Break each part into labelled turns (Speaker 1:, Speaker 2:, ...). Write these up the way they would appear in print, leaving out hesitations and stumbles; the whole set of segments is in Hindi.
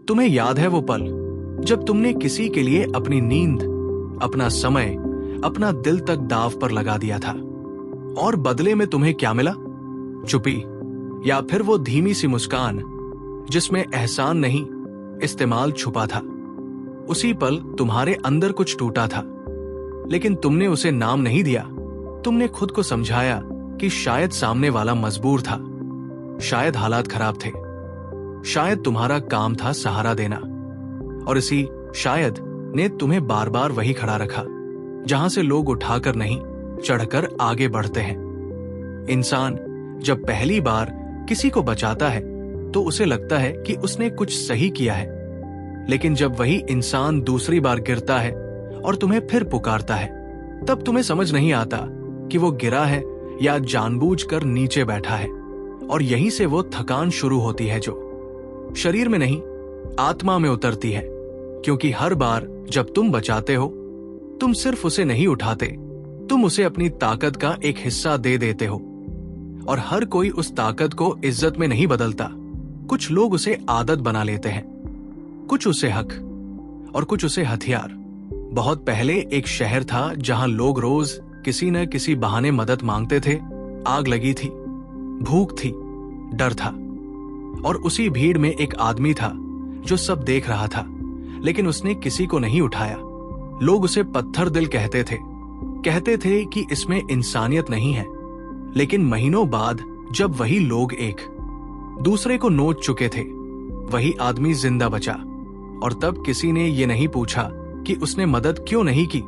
Speaker 1: तुम्हें याद है वो पल जब तुमने किसी के लिए अपनी नींद, अपना समय, अपना दिल तक दाव पर लगा दिया था, और बदले में तुम्हें क्या मिला? चुप्पी, या फिर वो धीमी सी मुस्कान जिसमें एहसान नहीं, इस्तेमाल छुपा था। उसी पल तुम्हारे अंदर कुछ टूटा था, लेकिन तुमने उसे नाम नहीं दिया। तुमने खुद को समझाया कि शायद सामने वाला मजबूर था, शायद हालात खराब थे, शायद तुम्हारा काम था सहारा देना, और इसी शायद ने तुम्हें बार बार वही खड़ा रखा जहां से लोग उठाकर नहीं, चढ़कर आगे बढ़ते हैं। इंसान जब पहली बार किसी को बचाता है तो उसे लगता है कि उसने कुछ सही किया है, लेकिन जब वही इंसान दूसरी बार गिरता है और तुम्हें फिर पुकारता है, तब तुम्हें समझ नहीं आता कि वो गिरा है या जानबूझकर नीचे बैठा है। और यहीं से वो थकान शुरू होती है जो शरीर में नहीं, आत्मा में उतरती है। क्योंकि हर बार जब तुम बचाते हो, तुम सिर्फ उसे नहीं उठाते, तुम उसे अपनी ताकत का एक हिस्सा दे देते हो। और हर कोई उस ताकत को इज्जत में नहीं बदलता। कुछ लोग उसे आदत बना लेते हैं, कुछ उसे हक, और कुछ उसे हथियार। बहुत पहले एक शहर था जहां लोग रोज किसी न किसी बहाने मदद मांगते थे। आग लगी थी, भूख थी, डर था, और उसी भीड़ में एक आदमी था जो सब देख रहा था, लेकिन उसने किसी को नहीं उठाया। लोग उसे पत्थर दिल कहते थे कि इसमें इंसानियत नहीं है। लेकिन महीनों बाद जब वही लोग एक दूसरे को नोच चुके थे, वही आदमी जिंदा बचा, और तब किसी ने ये नहीं पूछा कि उसने मदद क्यों नहीं की।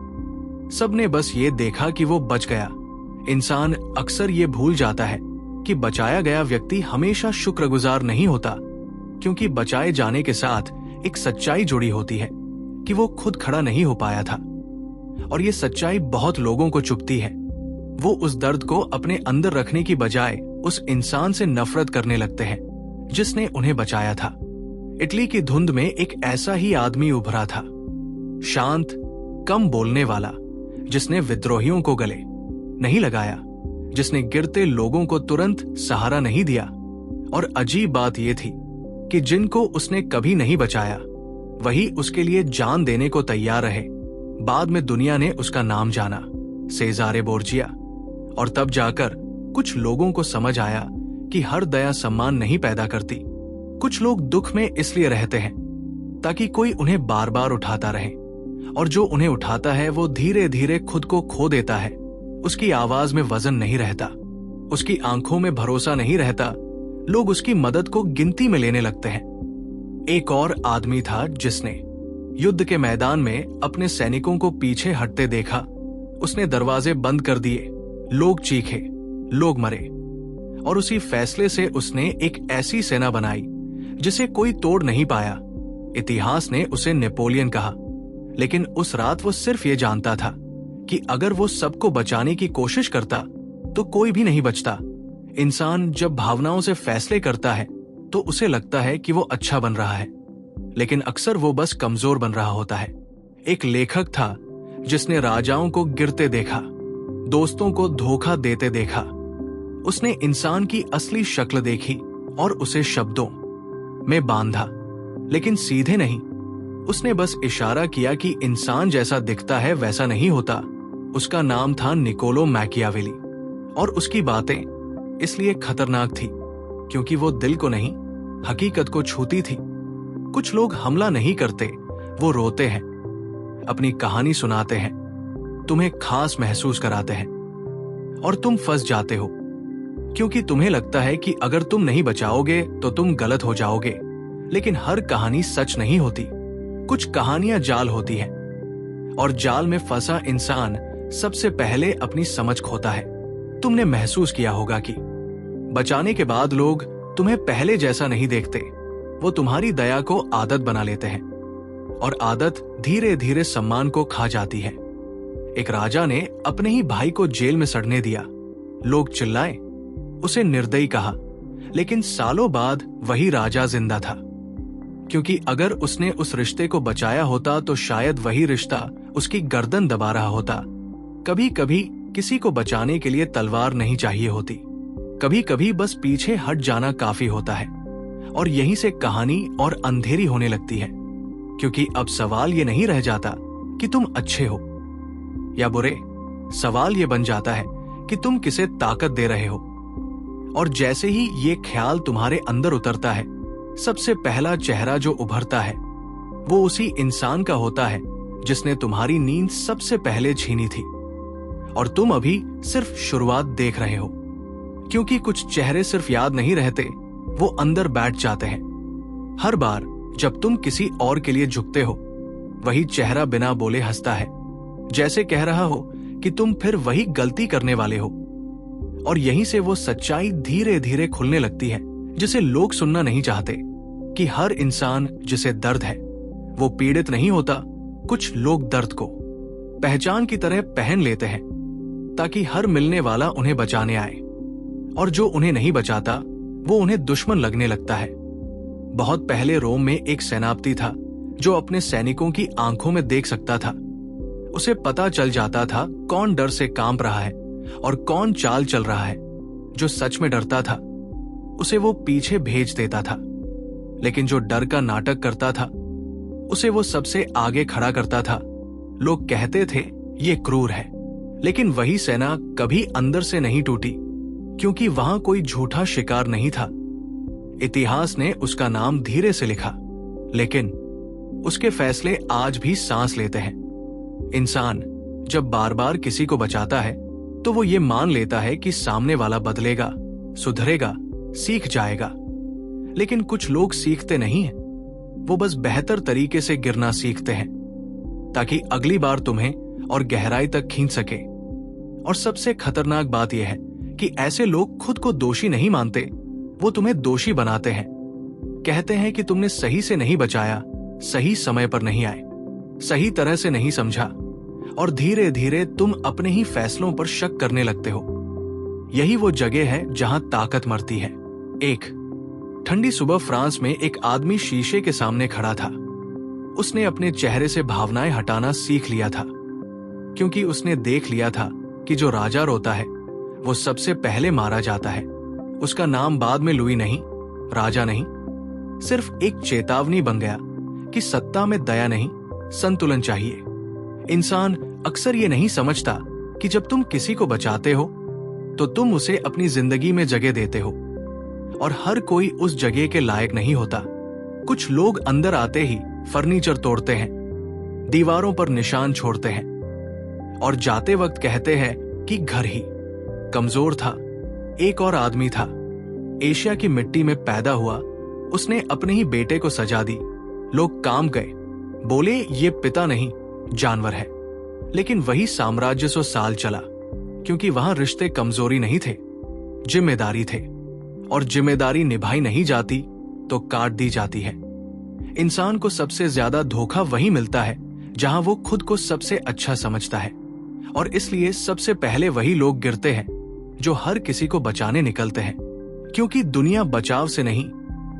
Speaker 1: सबने बस ये देखा कि वो बच गया। इंसान अक्सर ये भूल जाता है कि बचाया गया व्यक्ति हमेशा शुक्रगुजार नहीं होता, क्योंकि बचाए जाने के साथ एक सच्चाई जुड़ी होती है कि वो खुद खड़ा नहीं हो पाया था। और ये सच्चाई बहुत लोगों को चुभती है। वो उस दर्द को अपने अंदर रखने की बजाय उस इंसान से नफरत करने लगते हैं जिसने उन्हें बचाया था। इटली की धुंध में एक ऐसा ही आदमी उभरा था, शांत, कम बोलने वाला, जिसने विद्रोहियों को गले नहीं लगाया, जिसने गिरते लोगों को तुरंत सहारा नहीं दिया। और अजीब बात यह थी कि जिनको उसने कभी नहीं बचाया, वही उसके लिए जान देने को तैयार रहे। बाद में दुनिया ने उसका नाम जाना, सेजारे बोर्जिया। और तब जाकर कुछ लोगों को समझ आया कि हर दया सम्मान नहीं पैदा करती। कुछ लोग दुख में इसलिए रहते हैं ताकि कोई उन्हें बार बार उठाता रहे, और जो उन्हें उठाता है वो धीरे धीरे खुद को खो देता है। उसकी आवाज में वजन नहीं रहता, उसकी आंखों में भरोसा नहीं रहता। लोग उसकी मदद को गिनती में लेने लगते हैं। एक और आदमी था जिसने युद्ध के मैदान में अपने सैनिकों को पीछे हटते देखा। उसने दरवाजे बंद कर दिए, लोग चीखे, लोग मरे, और उसी फैसले से उसने एक ऐसी सेना बनाई जिसे कोई तोड़ नहीं पाया। इतिहास ने उसे नेपोलियन कहा, लेकिन उस रात वो सिर्फ ये जानता था कि अगर वो सबको बचाने की कोशिश करता तो कोई भी नहीं बचता। इंसान जब भावनाओं से फैसले करता है तो उसे लगता है कि वो अच्छा बन रहा है, लेकिन अक्सर वो बस कमजोर बन रहा होता है। एक लेखक था जिसने राजाओं को गिरते देखा, दोस्तों को धोखा देते देखा। उसने इंसान की असली शक्ल देखी और उसे शब्दों में बांधा, लेकिन सीधे नहीं। उसने बस इशारा किया कि इंसान जैसा दिखता है वैसा नहीं होता। उसका नाम था निकोलो मैकियावेली, और उसकी बातें इसलिए खतरनाक थी क्योंकि वो दिल को नहीं, हकीकत को छूती थी। कुछ लोग हमला नहीं करते, वो रोते हैं, अपनी कहानी सुनाते हैं, तुम्हें खास महसूस कराते हैं, और तुम फंस जाते हो क्योंकि तुम्हें लगता है कि अगर तुम नहीं बचाओगे तो तुम गलत हो जाओगे। लेकिन हर कहानी सच नहीं होती। कुछ कहानियां जाल होती हैं, और जाल में फंसा इंसान सबसे पहले अपनी समझ खोता है। तुमने महसूस किया होगा कि बचाने के बाद लोग तुम्हें पहले जैसा नहीं देखते। वो तुम्हारी दया को आदत बना लेते हैं, और आदत धीरे धीरे सम्मान को खा जाती है। एक राजा ने अपने ही भाई को जेल में सड़ने दिया। लोग चिल्लाए, उसे निर्दयी कहा, लेकिन सालों बाद वही राजा जिंदा था, क्योंकि अगर उसने उस रिश्ते को बचाया होता तो शायद वही रिश्ता उसकी गर्दन दबा रहा होता। कभी कभी किसी को बचाने के लिए तलवार नहीं चाहिए होती, कभी कभी बस पीछे हट जाना काफी होता है। और यहीं से कहानी और अंधेरी होने लगती है, क्योंकि अब सवाल ये नहीं रह जाता कि तुम अच्छे हो या बुरे। सवाल ये बन जाता है कि तुम किसे ताकत दे रहे हो। और जैसे ही ये ख्याल तुम्हारे अंदर उतरता है, सबसे पहला चेहरा जो उभरता है वो उसी इंसान का होता है जिसने तुम्हारी नींद सबसे पहले छीनी थी। और तुम अभी सिर्फ शुरुआत देख रहे हो, क्योंकि कुछ चेहरे सिर्फ याद नहीं रहते, वो अंदर बैठ जाते हैं। हर बार जब तुम किसी और के लिए झुकते हो, वही चेहरा बिना बोले हंसता है, जैसे कह रहा हो कि तुम फिर वही गलती करने वाले हो। और यहीं से वो सच्चाई धीरे धीरे खुलने लगती है जिसे लोग सुनना नहीं चाहते, कि हर इंसान जिसे दर्द है वो पीड़ित नहीं होता। कुछ लोग दर्द को पहचान की तरह पहन लेते हैं ताकि हर मिलने वाला उन्हें बचाने आए, और जो उन्हें नहीं बचाता वो उन्हें दुश्मन लगने लगता है। बहुत पहले रोम में एक सेनापति था जो अपने सैनिकों की आंखों में देख सकता था। उसे पता चल जाता था कौन डर से कांप रहा है और कौन चाल चल रहा है। जो सच में डरता था उसे वो पीछे भेज देता था, लेकिन जो डर का नाटक करता था उसे वो सबसे आगे खड़ा करता था। लोग कहते थे ये क्रूर है, लेकिन वही सेना कभी अंदर से नहीं टूटी, क्योंकि वहां कोई झूठा शिकार नहीं था। इतिहास ने उसका नाम धीरे से लिखा, लेकिन उसके फैसले आज भी सांस लेते हैं। इंसान जब बार बार किसी को बचाता है तो वो ये मान लेता है कि सामने वाला बदलेगा, सुधरेगा, सीख जाएगा। लेकिन कुछ लोग सीखते नहीं हैं, वो बस बेहतर तरीके से गिरना सीखते हैं ताकि अगली बार तुम्हें और गहराई तक खींच सके। और सबसे खतरनाक बात यह है कि ऐसे लोग खुद को दोषी नहीं मानते, वो तुम्हें दोषी बनाते हैं। कहते हैं कि तुमने सही से नहीं बचाया, सही समय पर नहीं आए, सही तरह से नहीं समझा, और धीरे धीरे तुम अपने ही फैसलों पर शक करने लगते हो। यही वो जगह है जहां ताकत मरती है। एक ठंडी सुबह फ्रांस में एक आदमी शीशे के सामने खड़ा था। उसने अपने चेहरे से भावनाएं हटाना सीख लिया था, क्योंकि उसने देख लिया था कि जो राजा रोता है वो सबसे पहले मारा जाता है। उसका नाम बाद में लुई नहीं, राजा नहीं, सिर्फ एक चेतावनी बन गया कि सत्ता में दया नहीं, संतुलन चाहिए। इंसान अक्सर ये नहीं समझता कि जब तुम किसी को बचाते हो तो तुम उसे अपनी जिंदगी में जगह देते हो, और हर कोई उस जगह के लायक नहीं होता। कुछ लोग अंदर आते ही फर्नीचर तोड़ते हैं, दीवारों पर निशान छोड़ते हैं, और जाते वक्त कहते हैं कि घर ही कमजोर था। एक और आदमी था, एशिया की मिट्टी में पैदा हुआ, उसने अपने ही बेटे को सजा दी। लोग काम गए, बोले ये पिता नहीं जानवर है। लेकिन वही साम्राज्य 100 साल चला, क्योंकि वहां रिश्ते कमजोरी नहीं थे, जिम्मेदारी थे, और जिम्मेदारी निभाई नहीं जाती तो काट दी जाती है। इंसान को सबसे ज्यादा धोखा वही मिलता है जहां वो खुद को सबसे अच्छा समझता है, और इसलिए सबसे पहले वही लोग गिरते हैं जो हर किसी को बचाने निकलते हैं, क्योंकि दुनिया बचाव से नहीं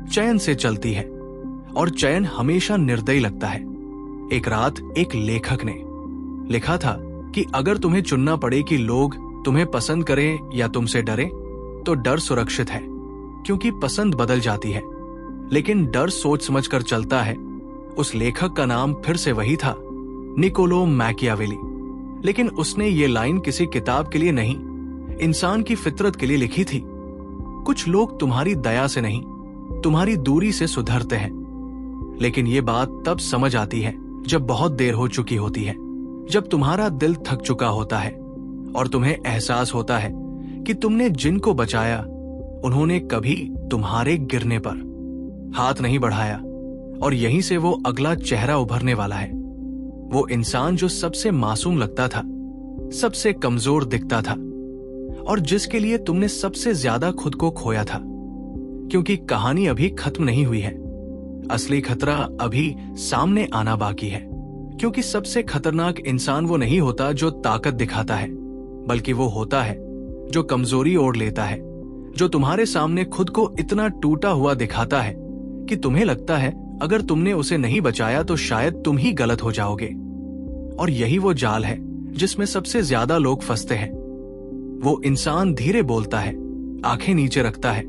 Speaker 1: चयन से चलती है, और चयन हमेशा निर्दयी लगता है। एक रात एक लेखक ने लिखा था कि अगर तुम्हें चुनना पड़े कि लोग तुम्हें पसंद करें या तुमसे डरें, तो डर सुरक्षित है, क्योंकि पसंद बदल जाती है, लेकिन डर सोच समझकर चलता है। उस लेखक का नाम फिर से वही था, निकोलो मैकियावेली। लेकिन उसने ये लाइन किसी किताब के लिए नहीं, इंसान की फितरत के लिए लिखी थी। कुछ लोग तुम्हारी दया से नहीं, तुम्हारी दूरी से सुधरते हैं, लेकिन ये बात तब समझ आती है जब बहुत देर हो चुकी होती है, जब तुम्हारा दिल थक चुका होता है और तुम्हें एहसास होता है कि तुमने जिनको बचाया उन्होंने कभी तुम्हारे गिरने पर हाथ नहीं बढ़ाया। और यहीं से वो अगला चेहरा उभरने वाला है, वो इंसान जो सबसे मासूम लगता था, सबसे कमजोर दिखता था, और जिसके लिए तुमने सबसे ज्यादा खुद को खोया था। क्योंकि कहानी अभी खत्म नहीं हुई है, असली खतरा अभी सामने आना बाकी है। क्योंकि सबसे खतरनाक इंसान वो नहीं होता जो ताकत दिखाता है, बल्कि वो होता है जो कमजोरी ओढ़ लेता है, जो तुम्हारे सामने खुद को इतना टूटा हुआ दिखाता है कि तुम्हें लगता है अगर तुमने उसे नहीं बचाया तो शायद तुम ही गलत हो जाओगे। और यही वो जाल है जिसमें सबसे ज्यादा लोग फंसते हैं। वो इंसान धीरे बोलता है, आंखें नीचे रखता है,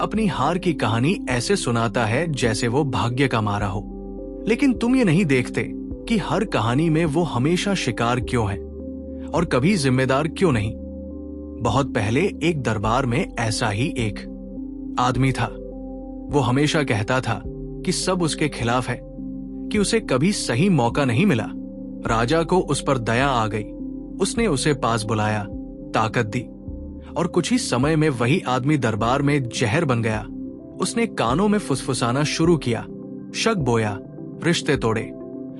Speaker 1: अपनी हार की कहानी ऐसे सुनाता है जैसे वो भाग्य का मारा हो। लेकिन तुम ये नहीं देखते कि हर कहानी में वो हमेशा शिकार क्यों है और कभी जिम्मेदार क्यों नहीं। बहुत पहले एक दरबार में ऐसा ही एक आदमी था। वो हमेशा कहता था कि सब उसके खिलाफ है, कि उसे कभी सही मौका नहीं मिला। राजा को उस पर दया आ गई। उसने उसे पास बुलाया, ताकत दी, और कुछ ही समय में वही आदमी दरबार में जहर बन गया। उसने कानों में फुसफुसाना शुरू किया, शक बोया, रिश्ते तोड़े,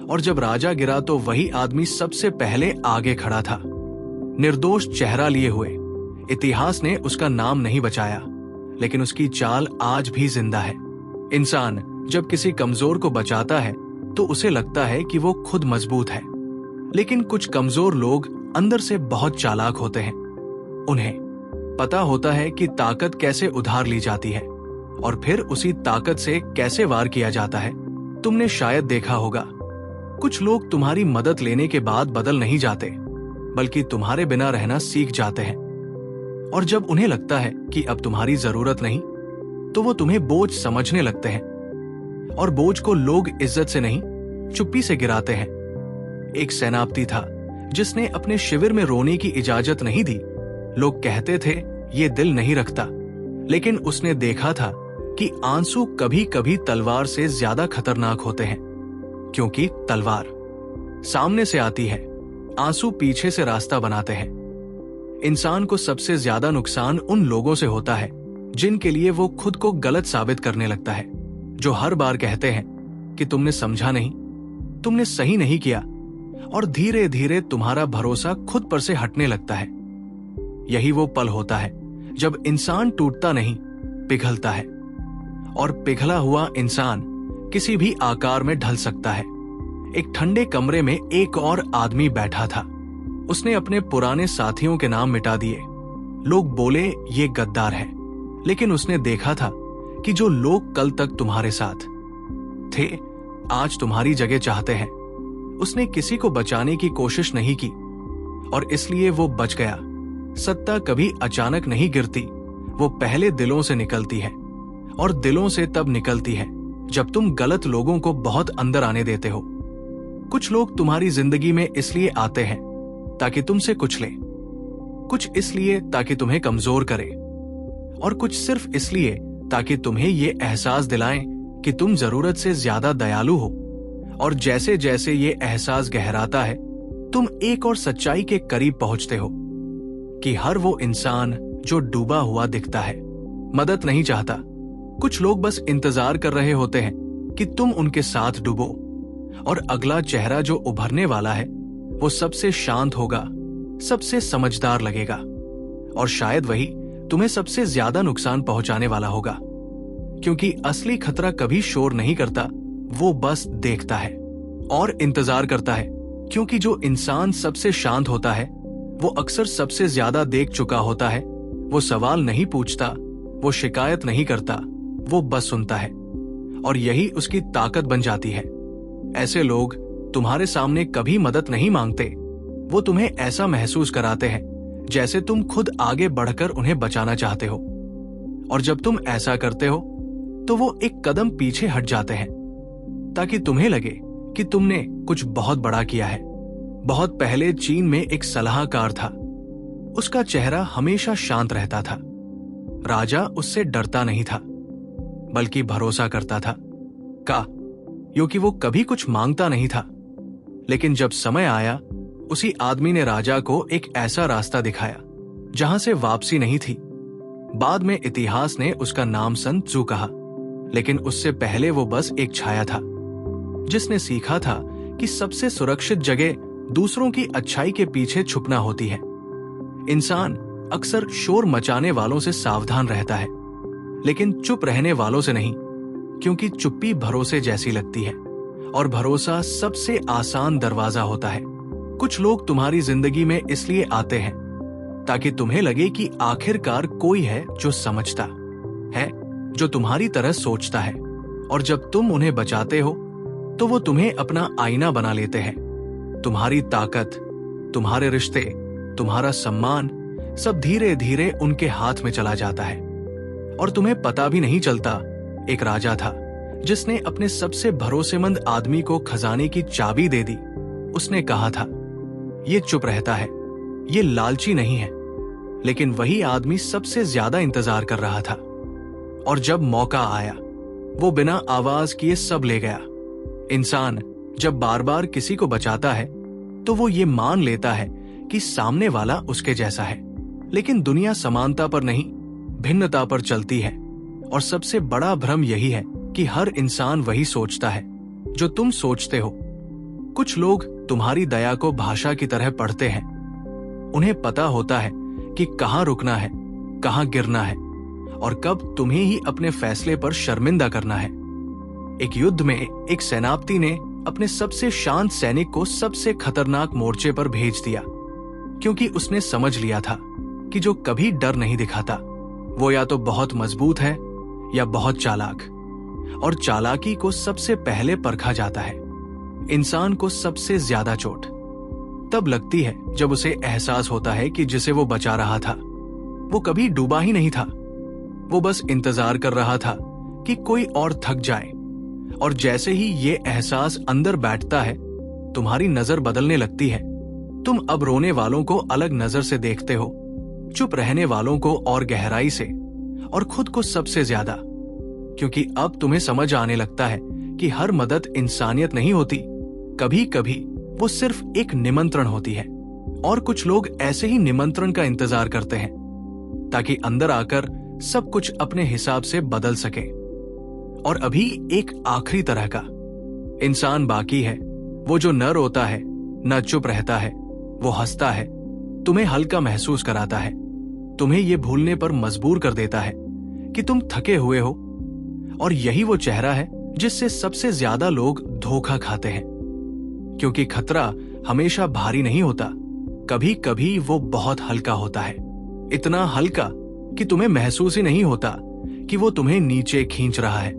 Speaker 1: और जब राजा गिरा तो वही आदमी सबसे पहले आगे खड़ा था, निर्दोष चेहरा लिए हुए। इतिहास ने उसका नाम नहीं बचाया, लेकिन उसकी चाल आज भी जिंदा है। इंसान जब किसी कमजोर को बचाता है तो उसे लगता है कि वो खुद मजबूत है, लेकिन कुछ कमजोर लोग अंदर से बहुत चालाक होते हैं। उन्हें पता होता है कि ताकत कैसे उधार ली जाती है और फिर उसी ताकत से कैसे वार किया जाता है। तुमने शायद देखा होगा, कुछ लोग तुम्हारी मदद लेने के बाद बदल नहीं जाते, बल्कि तुम्हारे बिना रहना सीख जाते हैं। और जब उन्हें लगता है कि अब तुम्हारी जरूरत नहीं, तो वो तुम्हें बोझ समझने लगते हैं। और बोझ को लोग इज्जत से नहीं, चुप्पी से गिराते हैं। एक सेनापति था जिसने अपने शिविर में रोने की इजाजत नहीं दी। लोग कहते थे ये दिल नहीं रखता, लेकिन उसने देखा था कि आंसू कभी कभी तलवार से ज्यादा खतरनाक होते हैं, क्योंकि तलवार सामने से आती है, आंसू पीछे से रास्ता बनाते हैं। इंसान को सबसे ज्यादा नुकसान उन लोगों से होता है जिनके लिए वो खुद को गलत साबित करने लगता है, जो हर बार कहते हैं कि तुमने समझा नहीं, तुमने सही नहीं किया, और धीरे धीरे तुम्हारा भरोसा खुद पर से हटने लगता है। यही वो पल होता है जब इंसान टूटता नहीं, पिघलता है, और पिघला हुआ इंसान किसी भी आकार में ढल सकता है। एक ठंडे कमरे में एक और आदमी बैठा था। उसने अपने पुराने साथियों के नाम मिटा दिए। लोग बोले ये गद्दार है, लेकिन उसने देखा था कि जो लोग कल तक तुम्हारे साथ थे, आज तुम्हारी जगह चाहते हैं। उसने किसी को बचाने की कोशिश नहीं की, और इसलिए वो बच गया। सत्ता कभी अचानक नहीं गिरती, वो पहले दिलों से निकलती है, और दिलों से तब निकलती है जब तुम गलत लोगों को बहुत अंदर आने देते हो। कुछ लोग तुम्हारी जिंदगी में इसलिए आते हैं ताकि तुमसे कुछ लें, कुछ इसलिए ताकि तुम्हें कमजोर करें, और कुछ सिर्फ इसलिए ताकि तुम्हें ये एहसास दिलाएं कि तुम जरूरत से ज्यादा दयालु हो। और जैसे जैसे ये एहसास गहराता है, तुम एक और सच्चाई के करीब पहुंचते हो कि हर वो इंसान जो डूबा हुआ दिखता है मदद नहीं चाहता। कुछ लोग बस इंतजार कर रहे होते हैं कि तुम उनके साथ डूबो, और अगला चेहरा जो उभरने वाला है वो सबसे शांत होगा, सबसे समझदार लगेगा, और शायद वही तुम्हें सबसे ज्यादा नुकसान पहुंचाने वाला होगा। क्योंकि असली खतरा कभी शोर नहीं करता, वो बस देखता है और इंतजार करता है। क्योंकि जो इंसान सबसे शांत होता है वो अक्सर सबसे ज्यादा देख चुका होता है। वो सवाल नहीं पूछता, वो शिकायत नहीं करता, वो बस सुनता है, और यही उसकी ताकत बन जाती है। ऐसे लोग तुम्हारे सामने कभी मदद नहीं मांगते, वो तुम्हें ऐसा महसूस कराते हैं जैसे तुम खुद आगे बढ़कर उन्हें बचाना चाहते हो। और जब तुम ऐसा करते हो तो वो एक कदम पीछे हट जाते हैं, ताकि तुम्हें लगे कि तुमने कुछ बहुत बड़ा किया है। बहुत पहले चीन में एक सलाहकार था। उसका चेहरा हमेशा शांत रहता था। राजा उससे डरता नहीं था, बल्कि भरोसा करता था, क्योंकि वो कभी कुछ मांगता नहीं था। लेकिन जब समय आया, उसी आदमी ने राजा को एक ऐसा रास्ता दिखाया जहां से वापसी नहीं थी। बाद में इतिहास ने उसका नाम सन त्सू कहा, लेकिन उससे पहले वो बस एक छाया था जिसने सीखा था कि सबसे सुरक्षित जगह दूसरों की अच्छाई के पीछे छुपना होती है। इंसान अक्सर शोर मचाने वालों से सावधान रहता है, लेकिन चुप रहने वालों से नहीं, क्योंकि चुप्पी भरोसे जैसी लगती है, और भरोसा सबसे आसान दरवाजा होता है। कुछ लोग तुम्हारी जिंदगी में इसलिए आते हैं ताकि तुम्हें लगे कि आखिरकार कोई है जो समझता है, जो तुम्हारी तरह सोचता है, और जब तुम उन्हें बचाते हो तो वो तुम्हें अपना आईना बना लेते हैं। तुम्हारी ताकत, तुम्हारे रिश्ते, तुम्हारा सम्मान सब धीरे धीरे उनके हाथ में चला जाता है, और तुम्हें पता भी नहीं चलता। एक राजा था जिसने अपने सबसे भरोसेमंद आदमी को खजाने की चाबी दे दी। उसने कहा था, ये चुप रहता है, ये लालची नहीं है। लेकिन वही आदमी सबसे ज्यादा इंतजार कर रहा था, और जब मौका आया वो बिना आवाज किए सब ले गया। इंसान जब बार बार किसी को बचाता है तो वो ये मान लेता है कि सामने वाला उसके जैसा है, लेकिन दुनिया समानता पर नहीं, भिन्नता पर चलती है। और सबसे बड़ा भ्रम यही है कि हर इंसान वही सोचता है जो तुम सोचते हो। कुछ लोग तुम्हारी दया को भाषा की तरह पढ़ते हैं। उन्हें पता होता है कि कहां रुकना है, कहां गिरना है, और कब तुम्हें ही अपने फैसले पर शर्मिंदा करना है। एक युद्ध में एक सेनापति ने अपने सबसे शांत सैनिक को सबसे खतरनाक मोर्चे पर भेज दिया, क्योंकि उसने समझ लिया था कि जो कभी डर नहीं दिखाता वो या तो बहुत मजबूत है या बहुत चालाक, और चालाकी को सबसे पहले परखा जाता है। इंसान को सबसे ज्यादा चोट तब लगती है जब उसे एहसास होता है कि जिसे वो बचा रहा था वो कभी डूबा ही नहीं था। वो बस इंतजार कर रहा था कि कोई और थक जाए, और जैसे ही ये एहसास अंदर बैठता है तुम्हारी नजर बदलने लगती है। तुम अब रोने वालों को अलग नजर से देखते हो, चुप रहने वालों को और गहराई से, और खुद को सबसे ज्यादा, क्योंकि अब तुम्हें समझ आने लगता है कि हर मदद इंसानियत नहीं होती। कभी कभी वो सिर्फ एक निमंत्रण होती है, और कुछ लोग ऐसे ही निमंत्रण का इंतजार करते हैं ताकि अंदर आकर सब कुछ अपने हिसाब से बदल सके। और अभी एक आखिरी तरह का इंसान बाकी है, वो जो न रोता है, न चुप रहता है, वो हंसता है, तुम्हें हल्का महसूस कराता है, तुम्हें ये भूलने पर मजबूर कर देता है कि तुम थके हुए हो। और यही वो चेहरा है जिससे सबसे ज्यादा लोग धोखा खाते हैं, क्योंकि खतरा हमेशा भारी नहीं होता, कभी कभी वो बहुत हल्का होता है, इतना हल्का कि तुम्हें महसूस ही नहीं होता कि वो तुम्हें नीचे खींच रहा है।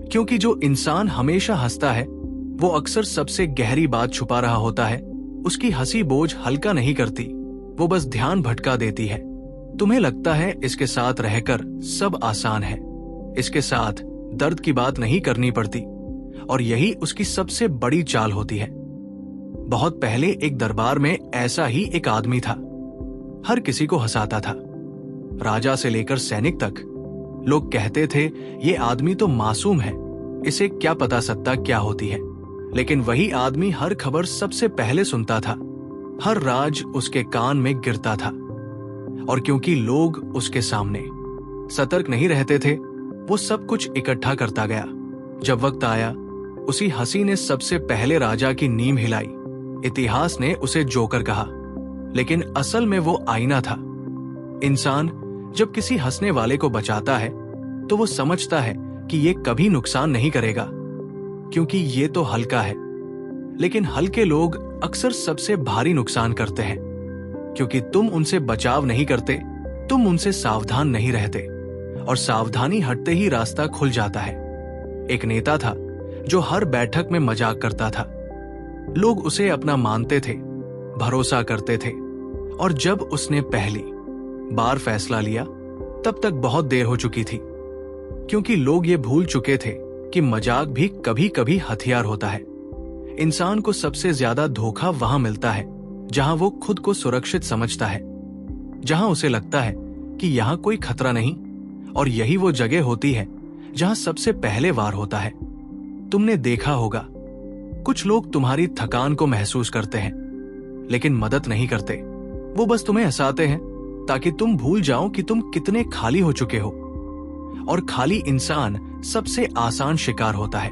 Speaker 1: क्योंकि जो इंसान हमेशा हंसता है वो अक्सर सबसे गहरी बात छुपा रहा होता है। उसकी हंसी बोझ हल्का नहीं करती, वो बस ध्यान भटका देती है। तुम्हें लगता है इसके साथ रहकर सब आसान है, इसके साथ दर्द की बात नहीं करनी पड़ती, और यही उसकी सबसे बड़ी चाल होती है। बहुत पहले एक दरबार में ऐसा ही एक आदमी था, हर किसी को हंसाता था, राजा से लेकर सैनिक तक। लोग कहते थे ये आदमी तो मासूम है, इसे क्या पता सत्ता क्या होती है। लेकिन वही आदमी हर खबर सबसे पहले सुनता था, हर राज उसके कान में गिरता था। और क्योंकि लोग उसके सामने सतर्क नहीं रहते थे, वो सब कुछ इकट्ठा करता गया। जब वक्त आया, उसी हंसी ने सबसे पहले राजा की नींव हिलाई। इतिहास ने उसे जोकर कहा, लेकिन असल में वो आईना था। इंसान जब किसी हंसने वाले को बचाता है तो वो समझता है कि ये कभी नुकसान नहीं करेगा, क्योंकि ये तो हल्का है। लेकिन हल्के लोग अक्सर सबसे भारी नुकसान करते हैं, क्योंकि तुम उनसे बचाव नहीं करते, तुम उनसे सावधान नहीं रहते, और सावधानी हटते ही रास्ता खुल जाता है। एक नेता था जो हर बैठक में मजाक करता था। लोग उसे अपना मानते थे, भरोसा करते थे, और जब उसने पहली बार फैसला लिया तब तक बहुत देर हो चुकी थी, क्योंकि लोग ये भूल चुके थे कि मजाक भी कभी कभी हथियार होता है। इंसान को सबसे ज्यादा धोखा वहां मिलता है जहां वो खुद को सुरक्षित समझता है, जहां उसे लगता है कि यहां कोई खतरा नहीं, और यही वो जगह होती है जहां सबसे पहले वार होता है। तुमने देखा होगा, कुछ लोग तुम्हारी थकान को महसूस करते हैं लेकिन मदद नहीं करते। वो बस तुम्हें हंसाते हैं ताकि तुम भूल जाओ कि तुम कितने खाली हो चुके हो। और खाली इंसान सबसे आसान शिकार होता है।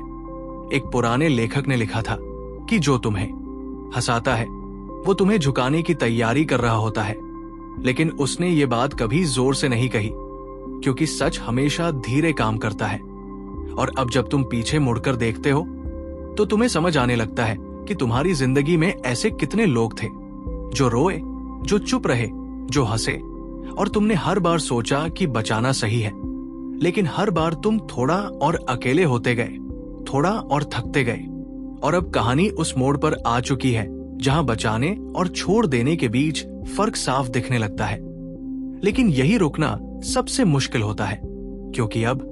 Speaker 1: एक पुराने लेखक ने लिखा था कि जो तुम्हें हंसाता है वो तुम्हें झुकाने की तैयारी कर रहा होता है। लेकिन उसने ये बात कभी जोर से नहीं कही, क्योंकि सच हमेशा धीरे काम करता है। और अब जब तुम पीछे मुड़कर देखते हो तो तुम्हें समझ आने लगता है कि तुम्हारी जिंदगी में ऐसे कितने लोग थे जो रोए, जो चुप रहे, जो हंसे, और तुमने हर बार सोचा कि बचाना सही है, लेकिन हर बार तुम थोड़ा और अकेले होते गए, थोड़ा और थकते गए। और अब कहानी उस मोड़ पर आ चुकी है जहां बचाने और छोड़ देने के बीच फर्क साफ दिखने लगता है। लेकिन यही रुकना सबसे मुश्किल होता है, क्योंकि अब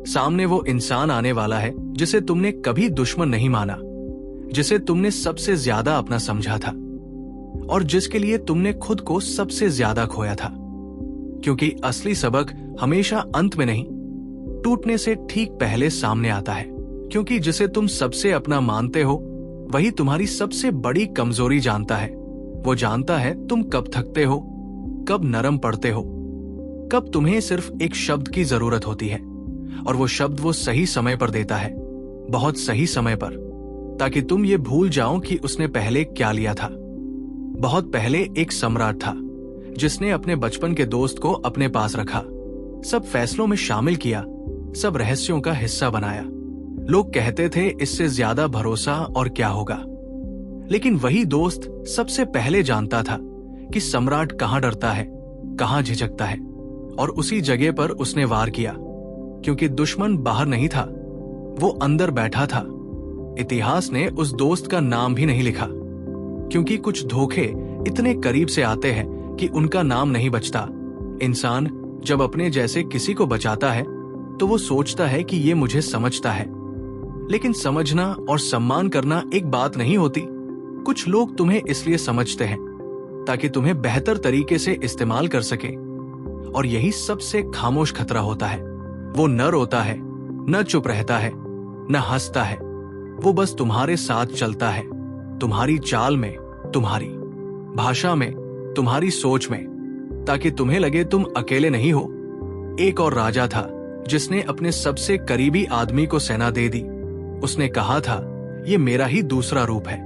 Speaker 1: सामने वो इंसान आने वाला है जिसे तुमने कभी दुश्मन नहीं माना, जिसे तुमने सबसे ज्यादा अपना समझा था और जिसके लिए तुमने खुद को सबसे ज्यादा खोया था। क्योंकि असली सबक हमेशा अंत में नहीं, टूटने से ठीक पहले सामने आता है। क्योंकि जिसे तुम सबसे अपना मानते हो वही तुम्हारी सबसे बड़ी कमजोरी जानता है। वो जानता है तुम कब थकते हो, कब नरम पड़ते हो, कब तुम्हें सिर्फ एक शब्द की जरूरत होती है, और वो शब्द वो सही समय पर देता है, बहुत सही समय पर, ताकि तुम ये भूल जाओ कि उसने पहले क्या लिया था। बहुत पहले एक सम्राट था जिसने अपने बचपन के दोस्त को अपने पास रखा, सब फैसलों में शामिल किया, सब रहस्यों का हिस्सा बनाया। लोग कहते थे इससे ज्यादा भरोसा और क्या होगा, लेकिन वही दोस्त सबसे पहले जानता था कि सम्राट कहां डरता है, कहां झिझकता है, और उसी जगह पर उसने वार किया। क्योंकि दुश्मन बाहर नहीं था, वो अंदर बैठा था। इतिहास ने उस दोस्त का नाम भी नहीं लिखा, क्योंकि कुछ धोखे इतने करीब से आते हैं कि उनका नाम नहीं बचता। इंसान जब अपने जैसे किसी को बचाता है तो वो सोचता है कि ये मुझे समझता है, लेकिन समझना और सम्मान करना एक बात नहीं होती। कुछ लोग तुम्हें इसलिए समझते हैं ताकि तुम्हें बेहतर तरीके से इस्तेमाल कर सके, और यही सबसे खामोश खतरा होता है। वो न रोता है, न चुप रहता है, न हंसता है, वो बस तुम्हारे साथ चलता है, तुम्हारी चाल में, तुम्हारी भाषा में, तुम्हारी सोच में, ताकि तुम्हें लगे तुम अकेले नहीं हो। एक और राजा था जिसने अपने सबसे करीबी आदमी को सेना दे दी। उसने कहा था ये मेरा ही दूसरा रूप है।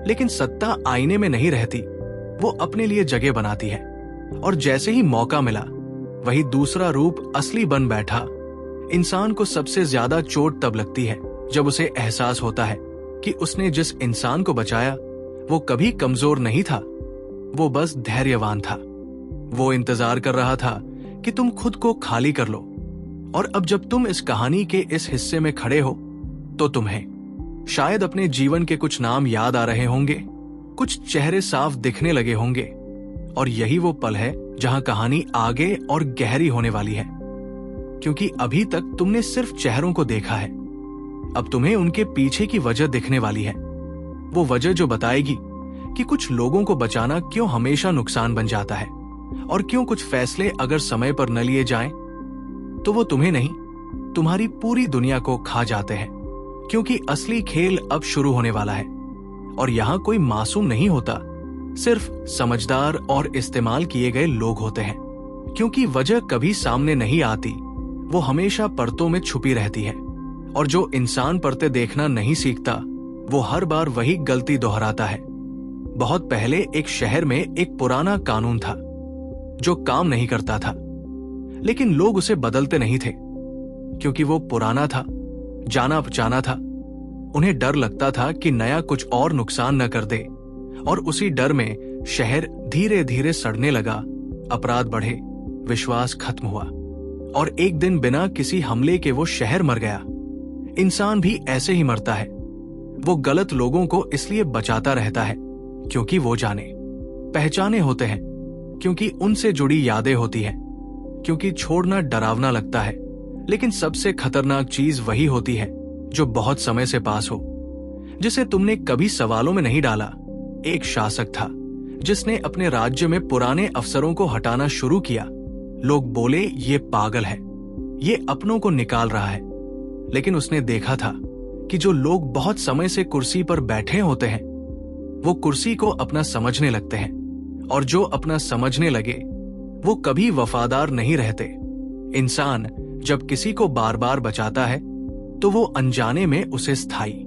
Speaker 1: लेकिन सत्ता आईने में नहीं रहती, वो अपने लिए जगह बनाती है, और जैसे ही मौका मिला वही दूसरा रूप असली बन बैठा। इंसान को सबसे ज्यादा चोट तब लगती है जब उसे एहसास होता है कि उसने जिस इंसान को बचाया वो कभी कमजोर नहीं था, वो बस धैर्यवान था। वो इंतजार कर रहा था कि तुम खुद को खाली कर लो, और अब जब तुम इस कहानी के इस हिस्से में खड़े हो तो तुम्हें शायद अपने जीवन के कुछ नाम याद आ रहे होंगे, कुछ चेहरे साफ दिखने लगे होंगे, और यही वो पल है जहां कहानी आगे और गहरी होने वाली है। क्योंकि अभी तक तुमने सिर्फ चेहरों को देखा है, अब तुम्हें उनके पीछे की वजह दिखने वाली है। वो वजह जो बताएगी कि कुछ लोगों को बचाना क्यों हमेशा नुकसान बन जाता है, और क्यों कुछ फैसले अगर समय पर न लिए जाएं तो वो तुम्हें नहीं, तुम्हारी पूरी दुनिया को खा जाते हैं। क्योंकि असली खेल अब शुरू होने वाला है, और यहां कोई मासूम नहीं होता, सिर्फ समझदार और इस्तेमाल किए गए लोग होते हैं। क्योंकि वजह कभी सामने नहीं आती, वो हमेशा परतों में छुपी रहती है, और जो इंसान परतें देखना नहीं सीखता वो हर बार वही गलती दोहराता है। बहुत पहले एक शहर में एक पुराना कानून था जो काम नहीं करता था, लेकिन लोग उसे बदलते नहीं थे, क्योंकि वो पुराना था, जाना पहचाना था। उन्हें डर लगता था कि नया कुछ और नुकसान न कर दे, और उसी डर में शहर धीरे धीरे सड़ने लगा, अपराध बढ़े, विश्वास खत्म हुआ, और एक दिन बिना किसी हमले के वो शहर मर गया। इंसान भी ऐसे ही मरता है, वो गलत लोगों को इसलिए बचाता रहता है क्योंकि वो जाने पहचाने होते हैं, क्योंकि उनसे जुड़ी यादें होती हैं, क्योंकि छोड़ना डरावना लगता है। लेकिन सबसे खतरनाक चीज वही होती है जो बहुत समय से पास हो, जिसे तुमने कभी सवालों में नहीं डाला। एक शासक था जिसने अपने राज्य में पुराने अफसरों को हटाना शुरू किया। लोग बोले ये पागल है, ये अपनों को निकाल रहा है, लेकिन उसने देखा था कि जो लोग बहुत समय से कुर्सी पर बैठे होते हैं वो कुर्सी को अपना समझने लगते हैं, और जो अपना समझने लगे वो कभी वफादार नहीं रहते। इंसान जब किसी को बार बार बचाता है तो वो अनजाने में उसे स्थायी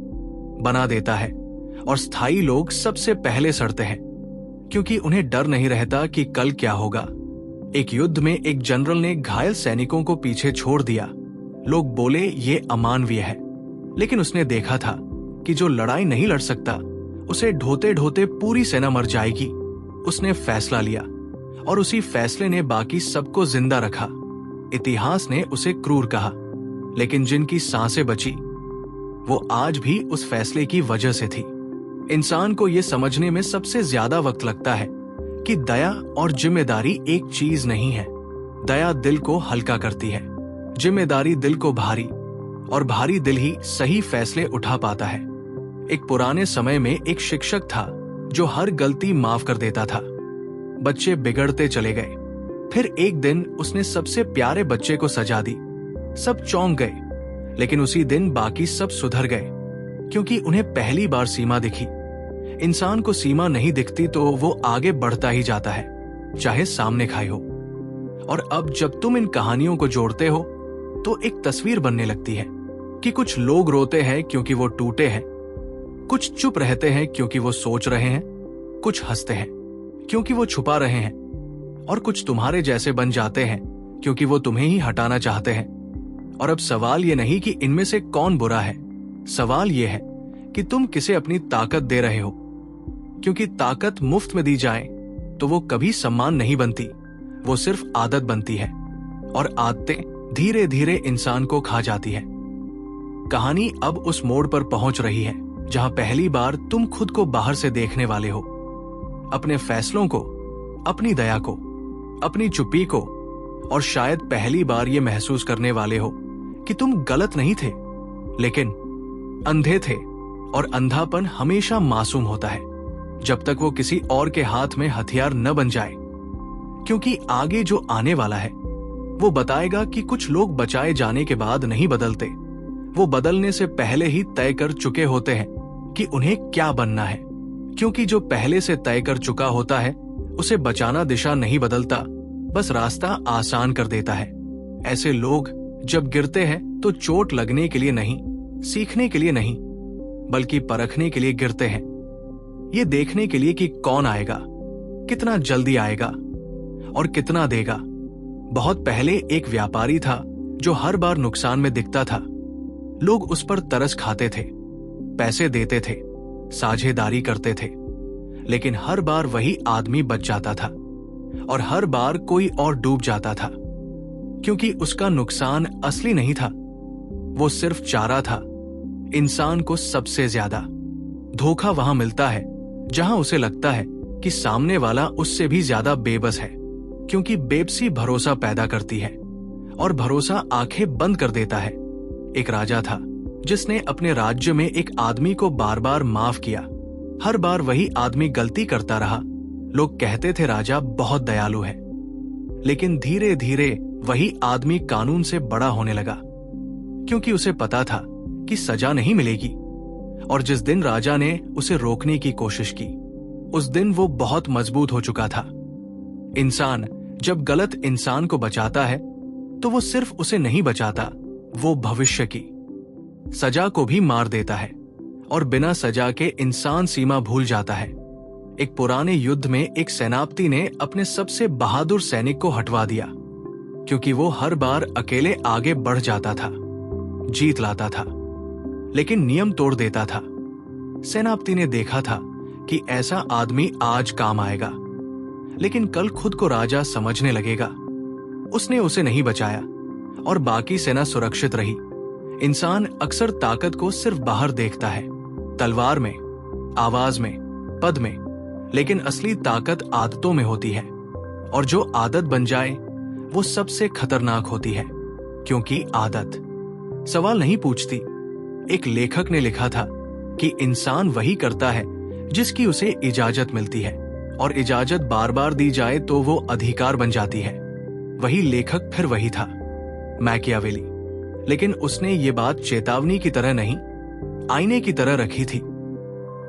Speaker 1: बना देता है, और स्थायी लोग सबसे पहले सड़ते हैं, क्योंकि उन्हें डर नहीं रहता कि कल क्या होगा। एक युद्ध में एक जनरल ने घायल सैनिकों को पीछे छोड़ दिया। लोग बोले ये अमानवीय है, लेकिन उसने देखा था कि जो लड़ाई नहीं लड़ सकता उसे ढोते ढोते पूरी सेना मर जाएगी। उसने फैसला लिया, और उसी फैसले ने बाकी सबको जिंदा रखा। इतिहास ने उसे क्रूर कहा, लेकिन जिनकी सांसें बची वो आज भी उस फैसले की वजह से थी। इंसान को यह समझने में सबसे ज्यादा वक्त लगता है कि दया और जिम्मेदारी एक चीज नहीं है। दया दिल को हल्का करती है, जिम्मेदारी दिल को भारी, और भारी दिल ही सही फैसले उठा पाता है। एक पुराने समय में एक शिक्षक था जो हर गलती माफ कर देता था। बच्चे बिगड़ते चले गए। फिर एक दिन उसने सबसे प्यारे बच्चे को सजा दी। सब चौंक गए, लेकिन उसी दिन बाकी सब सुधर गए, क्योंकि उन्हें पहली बार सीमा दिखी। इंसान को सीमा नहीं दिखती तो वो आगे बढ़ता ही जाता है, चाहे सामने खाई हो। और अब जब तुम इन कहानियों को जोड़ते हो तो एक तस्वीर बनने लगती है कि कुछ लोग रोते हैं क्योंकि वो टूटे हैं, कुछ चुप रहते हैं क्योंकि वो सोच रहे हैं, कुछ हंसते हैं क्योंकि वो छुपा रहे हैं, और कुछ तुम्हारे जैसे बन जाते हैं क्योंकि वो तुम्हें ही हटाना चाहते हैं। और अब सवाल ये नहीं कि इनमें से कौन बुरा है, सवाल ये है कि तुम किसे अपनी ताकत दे रहे हो। क्योंकि ताकत मुफ्त में दी जाए तो वो कभी सम्मान नहीं बनती, वो सिर्फ आदत बनती है, और आदतें धीरे धीरे इंसान को खा जाती है। कहानी अब उस मोड़ पर पहुंच रही है जहां पहली बार तुम खुद को बाहर से देखने वाले हो, अपने फैसलों को, अपनी दया को, अपनी चुप्पी को, और शायद पहली बार ये महसूस करने वाले हो कि तुम गलत नहीं थे, लेकिन अंधे थे। और अंधापन हमेशा मासूम होता है जब तक वो किसी और के हाथ में हथियार न बन जाए। क्योंकि आगे जो आने वाला है वो बताएगा कि कुछ लोग बचाए जाने के बाद नहीं बदलते, वो बदलने से पहले ही तय कर चुके होते हैं कि उन्हें क्या बनना है। क्योंकि जो पहले से तय कर चुका होता है उसे बचाना दिशा नहीं बदलता, बस रास्ता आसान कर देता है। ऐसे लोग जब गिरते हैं तो चोट लगने के लिए नहीं, सीखने के लिए नहीं, बल्कि परखने के लिए गिरते हैं, ये देखने के लिए कि कौन आएगा, कितना जल्दी आएगा और कितना देगा। बहुत पहले एक व्यापारी था जो हर बार नुकसान में दिखता था। लोग उस पर तरस खाते थे, पैसे देते थे, साझेदारी करते थे, लेकिन हर बार वही आदमी बच जाता था और हर बार कोई और डूब जाता था। क्योंकि उसका नुकसान असली नहीं था, वो सिर्फ चारा था। इंसान को सबसे ज्यादा धोखा वहां मिलता है जहां उसे लगता है कि सामने वाला उससे भी ज्यादा बेबस है। क्योंकि बेबसी भरोसा पैदा करती है और भरोसा आंखें बंद कर देता है। एक राजा था जिसने अपने राज्य में एक आदमी को बार बार माफ किया। हर बार वही आदमी गलती करता रहा। लोग कहते थे राजा बहुत दयालु है, लेकिन धीरे धीरे वही आदमी कानून से बड़ा होने लगा। क्योंकि उसे पता था कि सजा नहीं मिलेगी, और जिस दिन राजा ने उसे रोकने की कोशिश की उस दिन वो बहुत मजबूत हो चुका था। इंसान जब गलत इंसान को बचाता है तो वो सिर्फ उसे नहीं बचाता, वो भविष्य की सजा को भी मार देता है, और बिना सजा के इंसान सीमा भूल जाता है। एक पुराने युद्ध में एक सेनापति ने अपने सबसे बहादुर सैनिक को हटवा दिया, क्योंकि वो हर बार अकेले आगे बढ़ जाता था, जीत लाता था, लेकिन नियम तोड़ देता था। सेनापति ने देखा था कि ऐसा आदमी आज काम आएगा, लेकिन कल खुद को राजा समझने लगेगा। उसने उसे नहीं बचाया और बाकी सेना सुरक्षित रही। इंसान अक्सर ताकत को सिर्फ बाहर देखता है, तलवार में, आवाज में, पद में, लेकिन असली ताकत आदतों में होती है। और जो आदत बन जाए वो सबसे खतरनाक होती है, क्योंकि आदत सवाल नहीं पूछती। एक लेखक ने लिखा था कि इंसान वही करता है जिसकी उसे इजाजत मिलती है, और इजाजत बार बार दी जाए तो वो अधिकार बन जाती है। वही लेखक फिर वही था, मैकियावेली। लेकिन उसने ये बात चेतावनी की तरह नहीं, आईने की तरह रखी थी,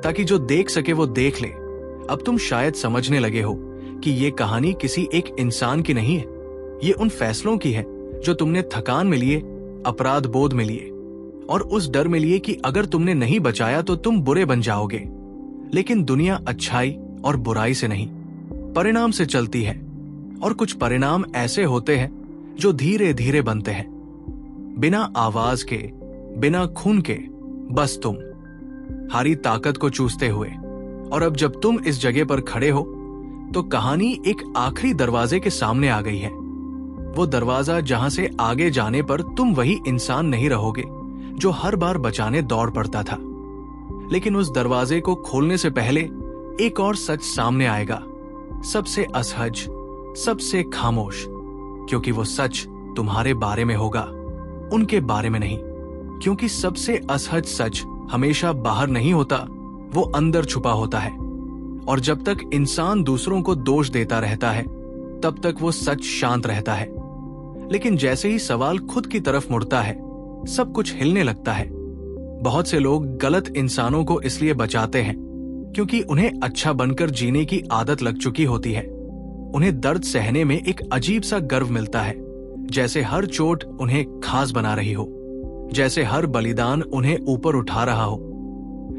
Speaker 1: ताकि जो देख सके वो देख ले। अब तुम शायद समझने लगे हो कि ये कहानी किसी एक इंसान की नहीं है, ये उन फैसलों की है जो तुमने थकान में लिए, अपराध बोध में लिए, और उस डर में लिए कि अगर तुमने नहीं बचाया तो तुम बुरे बन जाओगे। लेकिन दुनिया अच्छाई और बुराई से नहीं, परिणाम से चलती है, और कुछ परिणाम ऐसे होते हैं जो धीरे धीरे बनते हैं, बिना आवाज के, बिना खून के, बस तुम हारी ताकत को चूसते हुए। और अब जब तुम इस जगह पर खड़े हो तो कहानी एक आखिरी दरवाजे के सामने आ गई है। वो दरवाजा जहां से आगे जाने पर तुम वही इंसान नहीं रहोगे जो हर बार बचाने दौड़ पड़ता था। लेकिन उस दरवाजे को खोलने से पहले एक और सच सामने आएगा, सबसे असहज, सबसे खामोश, क्योंकि वो सच तुम्हारे बारे में होगा। उनके बारे में नहीं, क्योंकि सबसे असहज सच हमेशा बाहर नहीं होता, वो अंदर छुपा होता है। और जब तक इंसान दूसरों को दोष देता रहता है, तब तक वो सच शांत रहता है। लेकिन जैसे ही सवाल खुद की तरफ मुड़ता है, सब कुछ हिलने लगता है। बहुत से लोग गलत इंसानों को इसलिए बचाते हैं क्योंकि उन्हें अच्छा बनकर जीने की आदत लग चुकी होती है। उन्हें दर्द सहने में एक अजीब सा गर्व मिलता है, जैसे हर चोट उन्हें खास बना रही हो, जैसे हर बलिदान उन्हें ऊपर उठा रहा हो।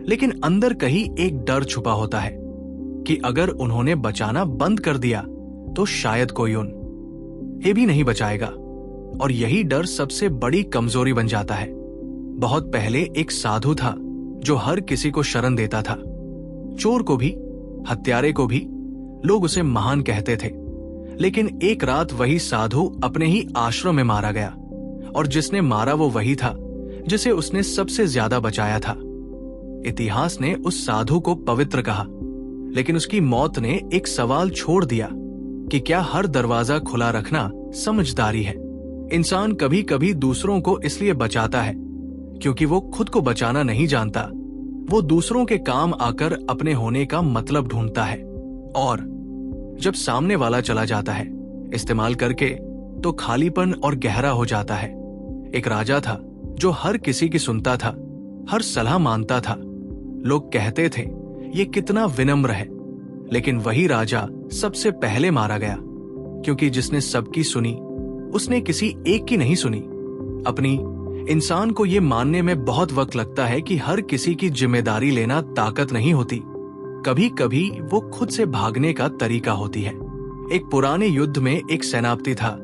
Speaker 1: लेकिन अंदर कहीं एक डर छुपा होता है कि अगर उन्होंने बचाना बंद कर दिया तो शायद कोई उन्हें भी नहीं बचाएगा। और यही डर सबसे बड़ी कमजोरी बन जाता है। बहुत पहले एक साधु था जो हर किसी को शरण देता था। चोर को भी, हत्यारे को भी लोग उसे महान कहते थे। लेकिन एक रात वही साधु अपने ही आश्रम में मारा गया, और जिसने मारा वो वही था जिसे उसने सबसे ज्यादा बचाया था। इतिहास ने उस साधु को पवित्र कहा, लेकिन उसकी मौत ने एक सवाल छोड़ दिया कि क्या हर दरवाजा खुला रखना समझदारी है। इंसान कभी कभी दूसरों को इसलिए बचाता है क्योंकि वो खुद को बचाना नहीं जानता। वो दूसरों के काम आकर अपने होने का मतलब ढूंढता है, और जब सामने वाला चला जाता है इस्तेमाल करके, तो खालीपन और गहरा हो जाता है। एक राजा था जो हर किसी की सुनता था, हर सलाह मानता था। लोग कहते थे ये कितना विनम्र है, लेकिन वही राजा सबसे पहले मारा गया, क्योंकि जिसने सबकी सुनी उसने किसी एक की नहीं सुनी अपनी। इंसान को ये मानने में बहुत वक्त लगता है कि हर किसी की जिम्मेदारी लेना ताकत नहीं होती। कभी कभी वो खुद से भागने का तरीका होती है। एक पुराने युद्ध में एक सेनापति था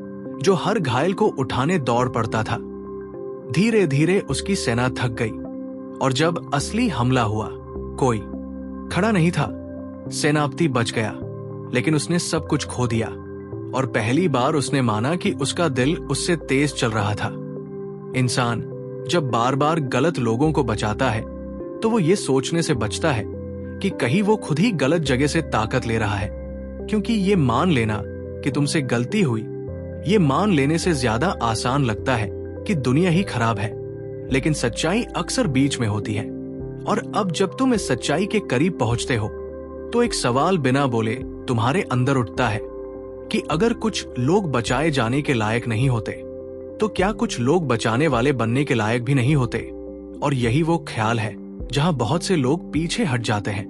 Speaker 1: जो हर घायल को उठाने दौड़ पड़ता था। धीरे धीरे उसकी सेना थक गई, और जब असली हमला हुआ कोई खड़ा नहीं था। सेनापति बच गया, लेकिन उसने सब कुछ खो दिया, और पहली बार उसने माना कि उसका दिल उससे तेज चल रहा था। इंसान जब बार बार गलत लोगों को बचाता है, तो वो ये सोचने से बचता है कि कहीं वो खुद ही गलत जगह से ताकत ले रहा है, क्योंकि ये मान लेना कि तुमसे गलती हुई, ये मान लेने से ज्यादा आसान लगता है कि दुनिया ही खराब है। लेकिन सच्चाई अक्सर बीच में होती है। और अब जब तुम इस सच्चाई के करीब पहुंचते हो, तो एक सवाल बिना बोले तुम्हारे अंदर उठता है कि अगर कुछ लोग बचाए जाने के लायक नहीं होते, तो क्या कुछ लोग बचाने वाले बनने के लायक भी नहीं होते? और यही वो ख्याल है जहां बहुत से लोग पीछे हट जाते हैं,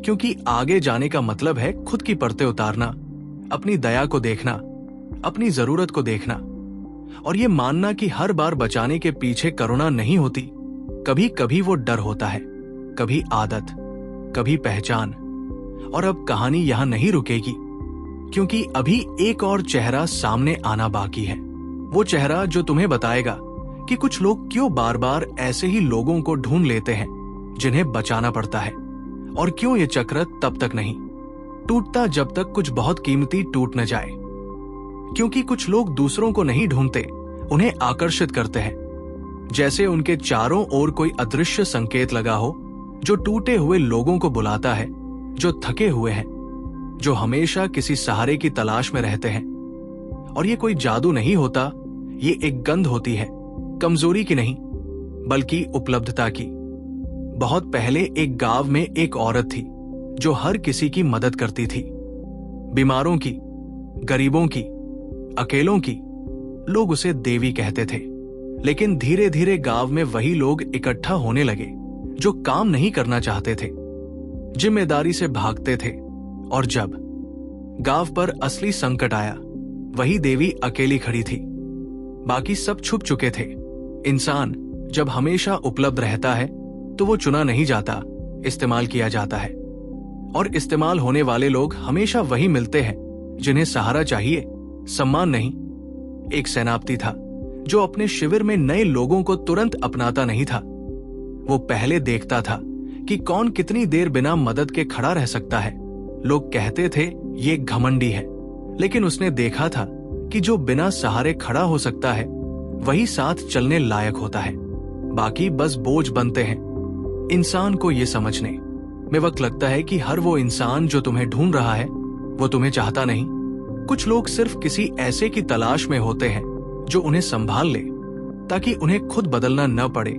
Speaker 1: क्योंकि आगे जाने का मतलब है खुद की परतें उतारना, अपनी दया को देखना, अपनी जरूरत को देखना, और ये मानना कि हर बार बचाने के पीछे करुणा नहीं होती। कभी कभी वो डर होता है, कभी आदत, कभी पहचान। और अब कहानी यहां नहीं रुकेगी, क्योंकि अभी एक और चेहरा सामने आना बाकी है। वो चेहरा जो तुम्हें बताएगा कि कुछ लोग क्यों बार बार ऐसे ही लोगों को ढूंढ लेते हैं जिन्हें बचाना पड़ता है, और क्यों ये चक्र तब तक नहीं टूटता जब तक कुछ बहुत कीमती टूट न जाए। क्योंकि कुछ लोग दूसरों को नहीं ढूंढते, उन्हें आकर्षित करते हैं, जैसे उनके चारों ओर कोई अदृश्य संकेत लगा हो जो टूटे हुए लोगों को बुलाता है, जो थके हुए हैं, जो हमेशा किसी सहारे की तलाश में रहते हैं। और ये कोई जादू नहीं होता, ये एक गंध होती है, कमजोरी की नहीं बल्कि उपलब्धता की। बहुत पहले एक गांव में एक औरत थी जो हर किसी की मदद करती थी, बीमारों की, गरीबों की, अकेलों की। लोग उसे देवी कहते थे। लेकिन धीरे धीरे गांव में वही लोग इकट्ठा होने लगे जो काम नहीं करना चाहते थे, जिम्मेदारी से भागते थे। और जब गांव पर असली संकट आया, वही देवी अकेली खड़ी थी, बाकी सब छुप चुके थे। इंसान जब हमेशा उपलब्ध रहता है तो वो चुना नहीं जाता, इस्तेमाल किया जाता है। और इस्तेमाल होने वाले लोग हमेशा वही मिलते हैं जिन्हें सहारा चाहिए, सम्मान नहीं। एक सेनापति था जो अपने शिविर में नए लोगों को तुरंत अपनाता नहीं था। वो पहले देखता था कि कौन कितनी देर बिना मदद के खड़ा रह सकता है। लोग कहते थे ये घमंडी है, लेकिन उसने देखा था कि जो बिना सहारे खड़ा हो सकता है वही साथ चलने लायक होता है, बाकी बस बोझ बनते हैं। इंसान को ये समझने में वक्त लगता है कि हर वो इंसान जो तुम्हें ढूंढ रहा है वो तुम्हें चाहता नहीं। कुछ लोग सिर्फ किसी ऐसे की तलाश में होते हैं जो उन्हें संभाल ले, ताकि उन्हें खुद बदलना न पड़े,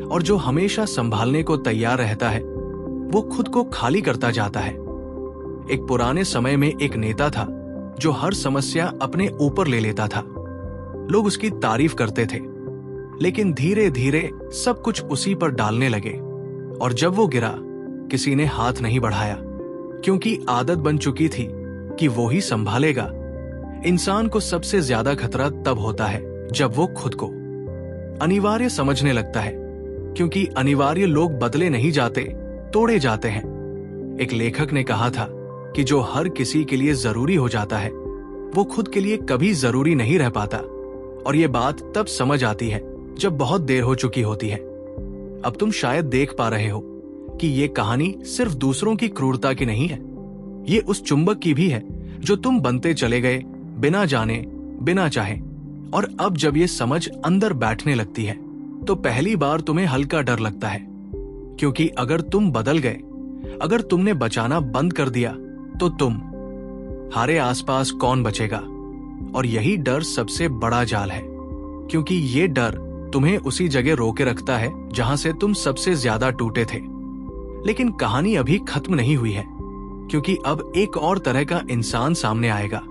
Speaker 1: और जो हमेशा संभालने को तैयार रहता है वो खुद को खाली करता जाता है। एक पुराने समय में एक नेता था जो हर समस्या अपने ऊपर ले लेता था। लोग उसकी तारीफ करते थे, लेकिन धीरे धीरे सब कुछ उसी पर डालने लगे, और जब वो गिरा किसी ने हाथ नहीं बढ़ाया, क्योंकि आदत बन चुकी थी कि वो ही संभालेगा। इंसान को सबसे ज्यादा खतरा तब होता है जब वो खुद को अनिवार्य समझने लगता है, क्योंकि अनिवार्य लोग बदले नहीं जाते, तोड़े जाते हैं। एक लेखक ने कहा था कि जो हर किसी के लिए जरूरी हो जाता है वो खुद के लिए कभी जरूरी नहीं रह पाता, और ये बात तब समझ आती है जब बहुत देर हो चुकी होती है। अब तुम शायद देख पा रहे हो कि ये कहानी सिर्फ दूसरों की क्रूरता की नहीं है, ये उस चुंबक की भी है जो तुम बनते चले गए बिना जाने, बिना चाहे। और अब जब ये समझ अंदर बैठने लगती है तो पहली बार तुम्हें हल्का डर लगता है, क्योंकि अगर तुम बदल गए, अगर तुमने बचाना बंद कर दिया, तो तुम्हारे आसपास कौन बचेगा? और यही डर सबसे बड़ा जाल है, क्योंकि ये डर तुम्हें उसी जगह रोके रखता है जहां से तुम सबसे ज्यादा टूटे थे। लेकिन कहानी अभी खत्म नहीं हुई है, क्योंकि अब एक और तरह का इंसान सामने आएगा,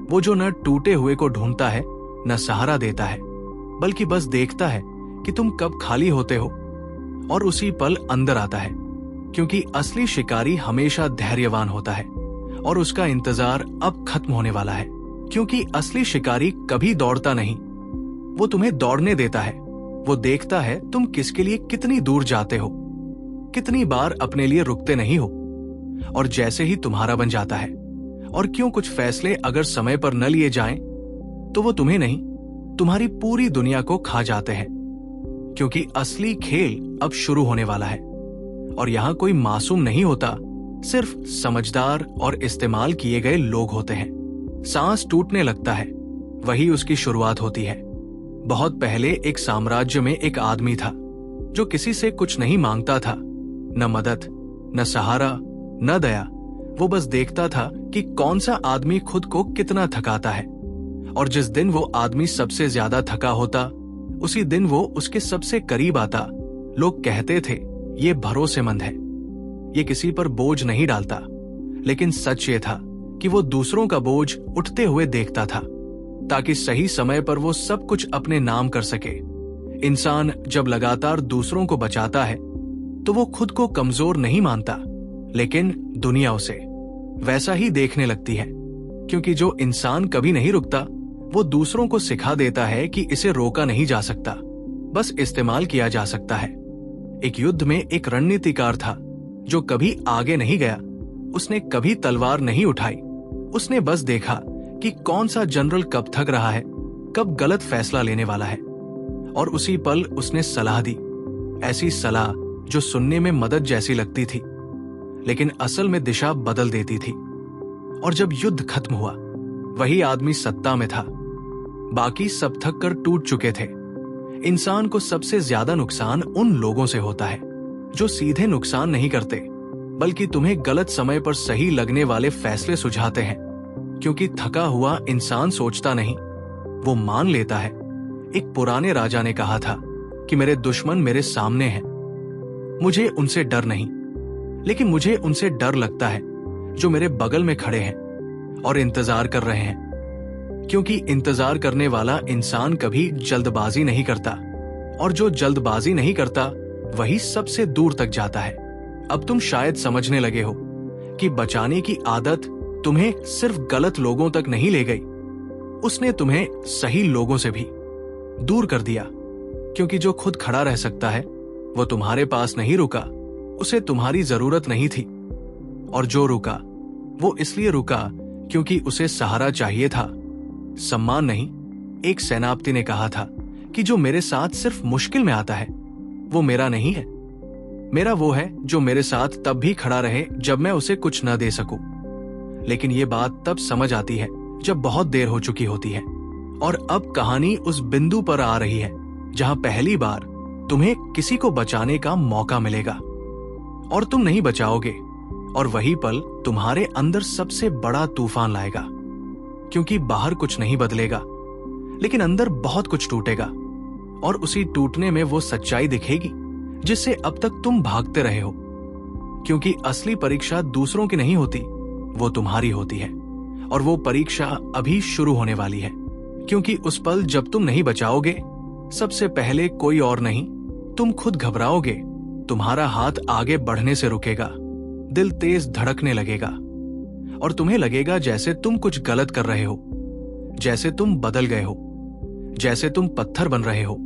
Speaker 1: वो जो न टूटे हुए को ढूंढता है, न सहारा देता है, बल्कि बस देखता है कि तुम कब खाली होते हो, और उसी पल अंदर आता है। क्योंकि असली शिकारी हमेशा धैर्यवान होता है, और उसका इंतजार अब खत्म होने वाला है। क्योंकि असली शिकारी कभी दौड़ता नहीं, वो तुम्हें दौड़ने देता है। वो देखता है तुम किसके लिए कितनी दूर जाते हो, कितनी बार अपने लिए रुकते नहीं हो, और जैसे ही तुम्हारा बन जाता है, और क्यों कुछ फैसले अगर समय पर न लिए जाएं, तो वो तुम्हें नहीं, तुम्हारी पूरी दुनिया को खा जाते हैं। क्योंकि असली खेल अब शुरू होने वाला है, और यहां कोई मासूम नहीं होता, सिर्फ समझदार और इस्तेमाल किए गए लोग होते हैं। सांस टूटने लगता है, वही उसकी शुरुआत होती है। बहुत पहले एक साम्राज्य में एक आदमी था जो किसी से कुछ नहीं मांगता था, न मदद, न सहारा, न दया। वो बस देखता था कि कौन सा आदमी खुद को कितना थकाता है, और जिस दिन वो आदमी सबसे ज्यादा थका होता, उसी दिन वो उसके सबसे करीब आता। लोग कहते थे ये भरोसेमंद है, ये किसी पर बोझ नहीं डालता, लेकिन सच ये था कि वो दूसरों का बोझ उठते हुए देखता था, ताकि सही समय पर वो सब कुछ अपने नाम कर सके। इंसान जब लगातार दूसरों को बचाता है तो वो खुद को कमजोर नहीं मानता, लेकिन दुनिया उसे वैसा ही देखने लगती है। क्योंकि जो इंसान कभी नहीं रुकता, वो दूसरों को सिखा देता है कि इसे रोका नहीं जा सकता, बस इस्तेमाल किया जा सकता है। एक युद्ध में एक रणनीतिकार था जो कभी आगे नहीं गया, उसने कभी तलवार नहीं उठाई, उसने बस देखा कि कौन सा जनरल कब थक रहा है, कब गलत फैसला लेने वाला है, और उसी पल उसने सलाह दी। ऐसी सलाह जो सुनने में मदद जैसी लगती थी, लेकिन असल में दिशा बदल देती थी। और जब युद्ध खत्म हुआ, वही आदमी सत्ता में था, बाकी सब थक कर टूट चुके थे। इंसान को सबसे ज्यादा नुकसान उन लोगों से होता है जो सीधे नुकसान नहीं करते, बल्कि तुम्हें गलत समय पर सही लगने वाले फैसले सुझाते हैं। क्योंकि थका हुआ इंसान सोचता नहीं, वो मान लेता है। एक पुराने राजा ने कहा था कि मेरे दुश्मन मेरे सामने हैं, मुझे उनसे डर नहीं, लेकिन मुझे उनसे डर लगता है जो मेरे बगल में खड़े हैं और इंतजार कर रहे हैं। क्योंकि इंतजार करने वाला इंसान कभी जल्दबाजी नहीं करता, और जो जल्दबाजी नहीं करता वही सबसे दूर तक जाता है। अब तुम शायद समझने लगे हो कि बचाने की आदत तुम्हें सिर्फ गलत लोगों तक नहीं ले गई, उसने तुम्हें सही लोगों से भी दूर कर दिया। क्योंकि जो खुद खड़ा रह सकता है वो तुम्हारे पास नहीं रुका, उसे तुम्हारी जरूरत नहीं थी। और जो रुका वो इसलिए रुका क्योंकि उसे सहारा चाहिए था, सम्मान नहीं। एक सेनापति ने कहा था कि जो मेरे साथ सिर्फ मुश्किल में आता है वो मेरा नहीं है, मेरा वो है जो मेरे साथ तब भी खड़ा रहे जब मैं उसे कुछ न दे सकूं। लेकिन ये बात तब समझ आती है जब बहुत देर हो चुकी होती है। और अब कहानी उस बिंदु पर आ रही है जहां पहली बार तुम्हें किसी को बचाने का मौका मिलेगा, और तुम नहीं बचाओगे, और वही पल तुम्हारे अंदर सबसे बड़ा तूफान लाएगा। क्योंकि बाहर कुछ नहीं बदलेगा, लेकिन अंदर बहुत कुछ टूटेगा। और उसी टूटने में वो सच्चाई दिखेगी जिससे अब तक तुम भागते रहे हो। क्योंकि असली परीक्षा दूसरों की नहीं होती, वो तुम्हारी होती है। और वो परीक्षा अभी शुरू होने वाली है। क्योंकि उस पल जब तुम नहीं बचाओगे, सबसे पहले कोई और नहीं, तुम खुद घबराओगे। तुम्हारा हाथ आगे बढ़ने से रुकेगा, दिल तेज धड़कने लगेगा और तुम्हें लगेगा जैसे तुम कुछ गलत कर रहे हो, जैसे तुम बदल गए हो, जैसे तुम पत्थर बन रहे हो।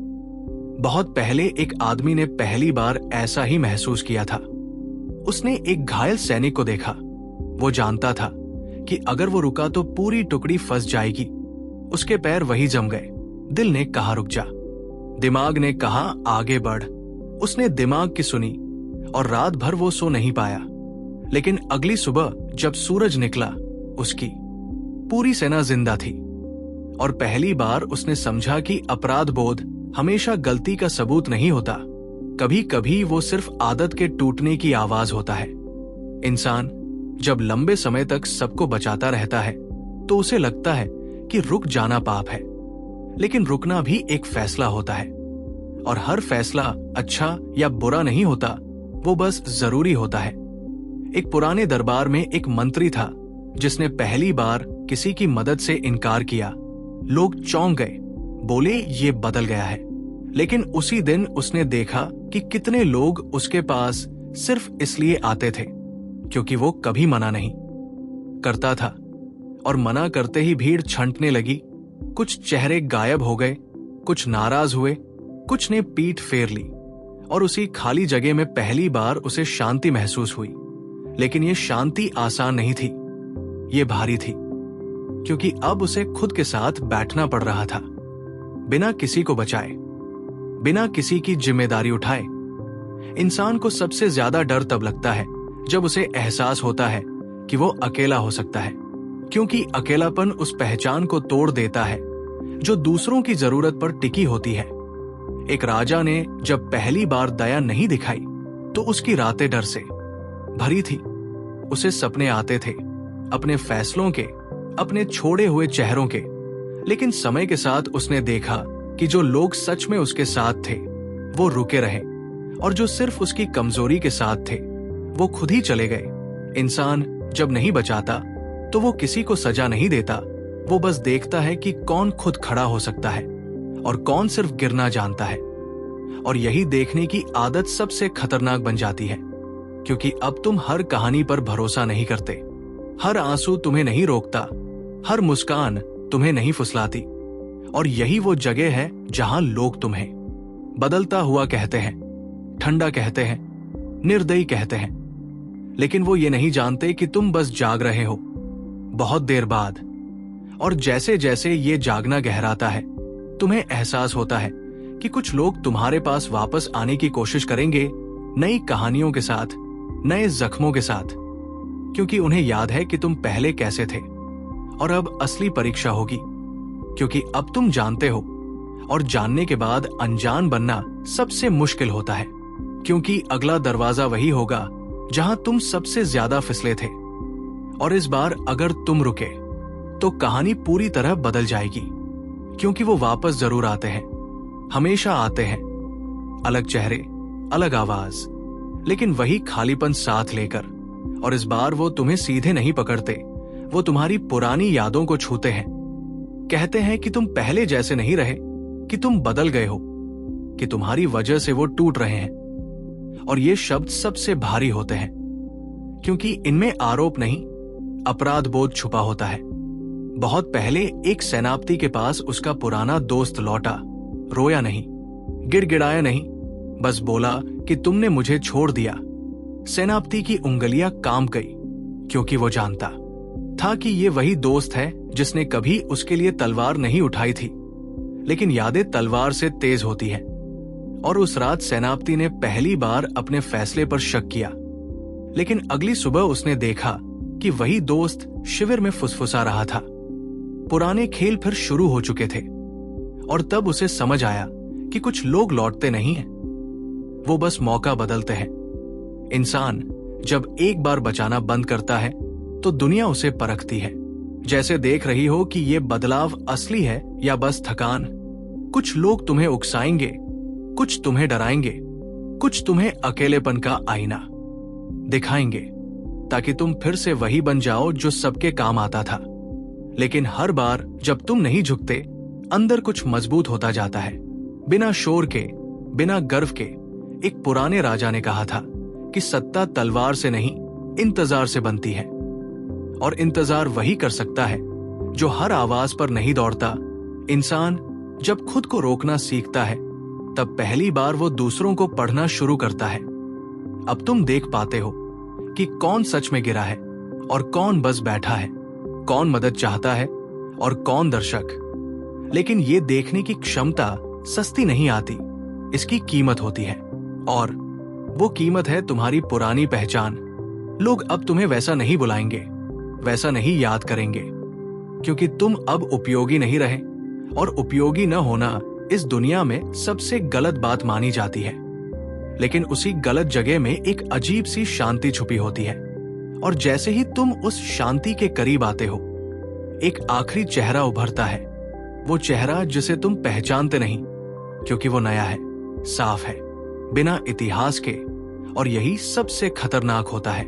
Speaker 1: बहुत पहले एक आदमी ने पहली बार ऐसा ही महसूस किया था। उसने एक घायल सैनिक को देखा। वो जानता था कि अगर वो रुका तो पूरी टुकड़ी फंस जाएगी। उसके पैर वहीं जम गए। दिल ने कहा रुक जा, दिमाग ने कहा आगे बढ़। उसने दिमाग की सुनी और रात भर वो सो नहीं पाया। लेकिन अगली सुबह जब सूरज निकला, उसकी पूरी सेना जिंदा थी। और पहली बार उसने समझा कि अपराध बोध हमेशा गलती का सबूत नहीं होता। कभी कभी वो सिर्फ आदत के टूटने की आवाज होता है। इंसान जब लंबे समय तक सबको बचाता रहता है तो उसे लगता है कि रुक जाना पाप है। लेकिन रुकना भी एक फैसला होता है। और हर फैसला अच्छा या बुरा नहीं होता, वो बस जरूरी होता है। एक पुराने दरबार में एक मंत्री था जिसने पहली बार किसी की मदद से इनकार किया। लोग चौंक गए, बोले ये बदल गया है। लेकिन उसी दिन उसने देखा कि कितने लोग उसके पास सिर्फ इसलिए आते थे क्योंकि वो कभी मना नहीं करता था। और मना करते ही भीड़ छंटने लगी। कुछ चेहरे गायब हो गए, कुछ नाराज हुए, कुछ ने पीठ फेर ली। और उसी खाली जगह में पहली बार उसे शांति महसूस हुई। लेकिन ये शांति आसान नहीं थी, ये भारी थी। क्योंकि अब उसे खुद के साथ बैठना पड़ रहा था, बिना किसी को बचाए, बिना किसी की जिम्मेदारी उठाए। इंसान को सबसे ज्यादा डर तब लगता है जब उसे एहसास होता है कि वो अकेला हो सकता है। क्योंकि अकेलापन उस पहचान को तोड़ देता है जो दूसरों की जरूरत पर टिकी होती है। एक राजा ने जब पहली बार दया नहीं दिखाई तो उसकी रातें डर से भरी थी। उसे सपने आते थे, अपने फैसलों के, अपने छोड़े हुए चेहरों के। लेकिन समय के साथ उसने देखा कि जो लोग सच में उसके साथ थे वो रुके रहे, और जो सिर्फ उसकी कमजोरी के साथ थे वो खुद ही चले गए। इंसान जब नहीं बचाता तो वो किसी को सजा नहीं देता, वो बस देखता है कि कौन खुद खड़ा हो सकता है और कौन सिर्फ गिरना जानता है। और यही देखने की आदत सबसे खतरनाक बन जाती है। क्योंकि अब तुम हर कहानी पर भरोसा नहीं करते, हर आंसू तुम्हें नहीं रोकता, हर मुस्कान तुम्हें नहीं फुसलाती। और यही वो जगह है जहां लोग तुम्हें बदलता हुआ कहते हैं, ठंडा कहते हैं, निर्दयी कहते हैं। लेकिन वो ये नहीं जानते कि तुम बस जाग रहे हो बहुत देर बाद। और जैसे जैसे ये जागना गहराता है, तुम्हें एहसास होता है कि कुछ लोग तुम्हारे पास वापस आने की कोशिश करेंगे, नई कहानियों के साथ, नए जख्मों के साथ। क्योंकि उन्हें याद है कि तुम पहले कैसे थे। और अब असली परीक्षा होगी, क्योंकि अब तुम जानते हो, और जानने के बाद अनजान बनना सबसे मुश्किल होता है। क्योंकि अगला दरवाजा वही होगा जहां तुम सबसे ज्यादा फिसले थे। और इस बार अगर तुम रुके तो कहानी पूरी तरह बदल जाएगी। क्योंकि वो वापस जरूर आते हैं, हमेशा आते हैं, अलग चेहरे, अलग आवाज, लेकिन वही खालीपन साथ लेकर। और इस बार वो तुम्हें सीधे नहीं पकड़ते, वो तुम्हारी पुरानी यादों को छूते हैं। कहते हैं कि तुम पहले जैसे नहीं रहे, कि तुम बदल गए हो, कि तुम्हारी वजह से वो टूट रहे हैं। और ये शब्द सबसे भारी होते हैं, क्योंकि इनमें आरोप नहीं, अपराध बोध छुपा होता है। बहुत पहले एक सेनापति के पास उसका पुराना दोस्त लौटा। रोया नहीं, गिड़गिड़ाया नहीं, बस बोला कि तुमने मुझे छोड़ दिया। सेनापति की उंगलियां कांप गई, क्योंकि वो जानता था कि ये वही दोस्त है जिसने कभी उसके लिए तलवार नहीं उठाई थी। लेकिन यादें तलवार से तेज होती हैं। और उस रात सेनापति ने पहली बार अपने फैसले पर शक किया। लेकिन अगली सुबह उसने देखा कि वही दोस्त शिविर में फुसफुसा रहा था। पुराने खेल फिर शुरू हो चुके थे। और तब उसे समझ आया कि कुछ लोग लौटते नहीं हैं, वो बस मौका बदलते हैं। इंसान जब एक बार बचाना बंद करता है तो दुनिया उसे परखती है, जैसे देख रही हो कि ये बदलाव असली है या बस थकान। कुछ लोग तुम्हें उकसाएंगे, कुछ तुम्हें डराएंगे, कुछ तुम्हें अकेलेपन का आईना दिखाएंगे ताकि तुम फिर से वही बन जाओ जो सबके काम आता था। लेकिन हर बार जब तुम नहीं झुकते, अंदर कुछ मजबूत होता जाता है। बिना शोर के, बिना गर्व के, एक पुराने राजा ने कहा था कि सत्ता तलवार से नहीं, इंतजार से बनती है। और इंतजार वही कर सकता है जो हर आवाज पर नहीं दौड़ता। इंसान जब खुद को रोकना सीखता है, तब पहली बार वो दूसरों को पढ़ना शुरू करता है। अब तुम देख पाते हो कि कौन सच में गिरा है और कौन बस बैठा है, कौन मदद चाहता है और कौन दर्शक। लेकिन ये देखने की क्षमता सस्ती नहीं आती, इसकी कीमत होती है। और वो कीमत है तुम्हारी पुरानी पहचान। लोग अब तुम्हें वैसा नहीं बुलाएंगे, वैसा नहीं याद करेंगे, क्योंकि तुम अब उपयोगी नहीं रहे। और उपयोगी न होना इस दुनिया में सबसे गलत बात मानी जाती है। लेकिन उसी गलत जगह में एक अजीब सी शांति छुपी होती है। और जैसे ही तुम उस शांति के करीब आते हो, एक आखिरी चेहरा उभरता है। वो चेहरा जिसे तुम पहचानते नहीं, क्योंकि वो नया है, साफ है, बिना इतिहास के। और यही सबसे खतरनाक होता है,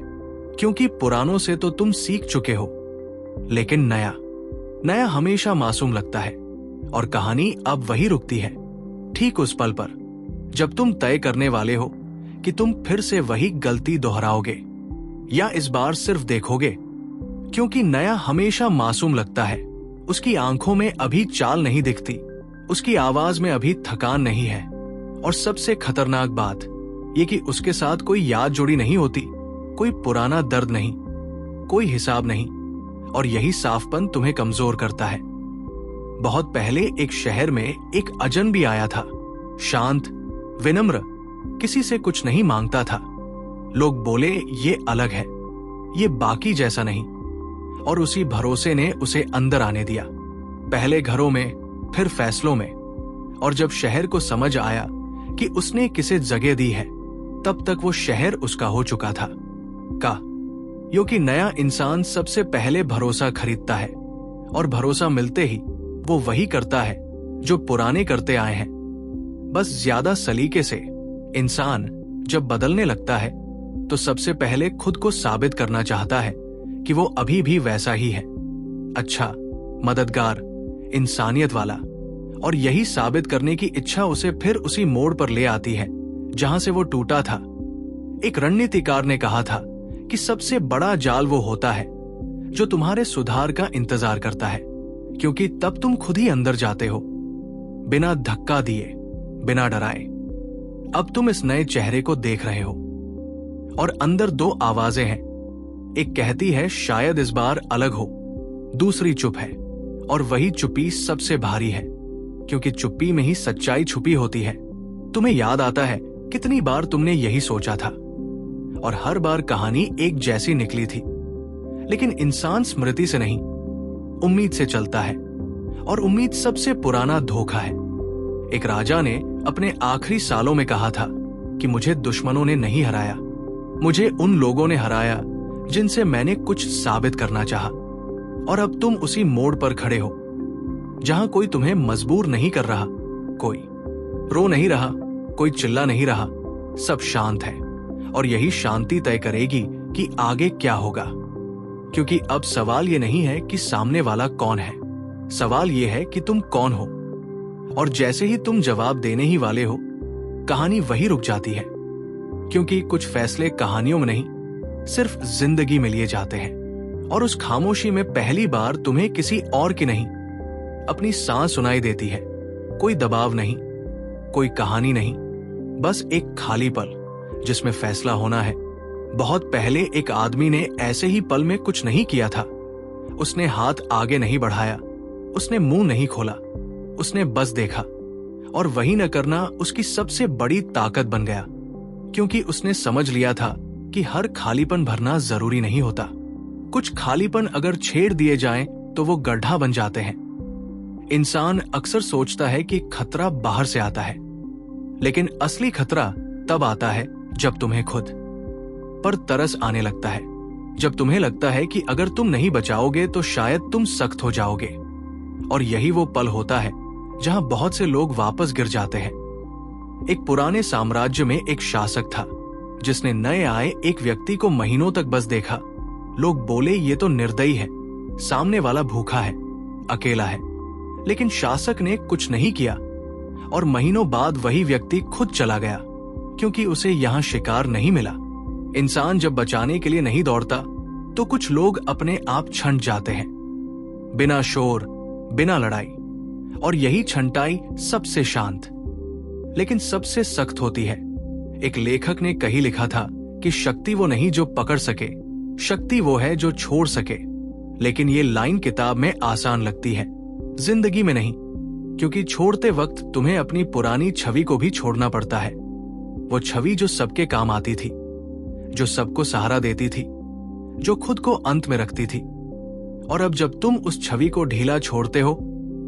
Speaker 1: क्योंकि पुरानों से तो तुम सीख चुके हो, लेकिन नया हमेशा मासूम लगता है। और कहानी अब वही रुकती है, ठीक उस पल पर जब तुम तय करने वाले हो कि तुम फिर से वही गलती दोहराओगे या इस बार सिर्फ देखोगे। क्योंकि नया हमेशा मासूम लगता है। उसकी आंखों में अभी चाल नहीं दिखती, उसकी आवाज में अभी थकान नहीं है। और सबसे खतरनाक बात ये कि उसके साथ कोई याद जुड़ी नहीं होती, कोई पुराना दर्द नहीं, कोई हिसाब नहीं। और यही साफपन तुम्हें कमजोर करता है। बहुत पहले एक शहर में एक अजनबी आया था, शांत, विनम्र, किसी से कुछ नहीं मांगता था। लोग बोले ये अलग है, ये बाकी जैसा नहीं। और उसी भरोसे ने उसे अंदर आने दिया, पहले घरों में, फिर फैसलों में। और जब शहर को समझ आया कि उसने किसे जगह दी है, तब तक वो शहर उसका हो चुका था। क्योंकि नया इंसान सबसे पहले भरोसा खरीदता है, और भरोसा मिलते ही वो वही करता है जो पुराने करते आए हैं, बस ज्यादा सलीके से। इंसान जब बदलने लगता है तो सबसे पहले खुद को साबित करना चाहता है कि वो अभी भी वैसा ही है, अच्छा, मददगार, इंसानियत वाला। और यही साबित करने की इच्छा उसे फिर उसी मोड़ पर ले आती है जहां से वो टूटा था। एक रणनीतिकार ने कहा था कि सबसे बड़ा जाल वो होता है जो तुम्हारे सुधार का इंतजार करता है, क्योंकि तब तुम खुद ही अंदर जाते हो, बिना धक्का दिए, बिना डराए। अब तुम इस नए चेहरे को देख रहे हो, और अंदर दो आवाजें हैं। एक कहती है शायद इस बार अलग हो, दूसरी चुप है। और वही चुप्पी सबसे भारी है, क्योंकि चुप्पी में ही सच्चाई छुपी होती है। तुम्हें याद आता है कितनी बार तुमने यही सोचा था, और हर बार कहानी एक जैसी निकली थी। लेकिन इंसान स्मृति से नहीं, उम्मीद से चलता है। और उम्मीद सबसे पुराना धोखा है। एक राजा ने अपने आखिरी सालों में कहा था कि मुझे दुश्मनों ने नहीं हराया, मुझे उन लोगों ने हराया जिनसे मैंने कुछ साबित करना चाहा। और अब तुम उसी मोड़ पर खड़े हो जहां कोई तुम्हें मजबूर नहीं कर रहा, कोई रो नहीं रहा, कोई चिल्ला नहीं रहा, सब शांत है। और यही शांति तय करेगी कि आगे क्या होगा। क्योंकि अब सवाल ये नहीं है कि सामने वाला कौन है, सवाल ये है कि तुम कौन हो। और जैसे ही तुम जवाब देने ही वाले हो, कहानी वही रुक जाती है। क्योंकि कुछ फैसले कहानियों में नहीं, सिर्फ जिंदगी में लिए जाते हैं। और उस खामोशी में पहली बार तुम्हें किसी और की नहीं, अपनी सांस सुनाई देती है। कोई दबाव नहीं, कोई कहानी नहीं, बस एक खाली पल जिसमें फैसला होना है। बहुत पहले एक आदमी ने ऐसे ही पल में कुछ नहीं किया था। उसने हाथ आगे नहीं बढ़ाया, उसने मुंह नहीं खोला, उसने बस देखा। और वही न करना उसकी सबसे बड़ी ताकत बन गया, क्योंकि उसने समझ लिया था कि हर खालीपन भरना जरूरी नहीं होता। कुछ खालीपन अगर छेड़ दिए जाएं तो वो गड्ढा बन जाते हैं। इंसान अक्सर सोचता है कि खतरा बाहर से आता है, लेकिन असली खतरा तब आता है जब तुम्हें खुद पर तरस आने लगता है, जब तुम्हें लगता है कि अगर तुम नहीं बचाओगे तो शायद तुम सख्त हो जाओगे। और यही वो पल होता है जहां बहुत से लोग वापस गिर जाते हैं। एक पुराने साम्राज्य में एक शासक था जिसने नए आए एक व्यक्ति को महीनों तक बस देखा। लोग बोले ये तो निर्दयी है, सामने वाला भूखा है, अकेला है। लेकिन शासक ने कुछ नहीं किया और महीनों बाद वही व्यक्ति खुद चला गया क्योंकि उसे यहां शिकार नहीं मिला। इंसान जब बचाने के लिए नहीं दौड़ता तो कुछ लोग अपने आप छंट जाते हैं, बिना शोर, बिना लड़ाई। और यही छंटाई सबसे शांत लेकिन सबसे सख्त होती है। एक लेखक ने कहीं लिखा था कि शक्ति वो नहीं जो पकड़ सके, शक्ति वो है जो छोड़ सके। लेकिन ये लाइन किताब में आसान लगती है, जिंदगी में नहीं, क्योंकि छोड़ते वक्त तुम्हें अपनी पुरानी छवि को भी छोड़ना पड़ता है। वो छवि जो सबके काम आती थी, जो सबको सहारा देती थी, जो खुद को अंत में रखती थी। और अब जब तुम उस छवि को ढीला छोड़ते हो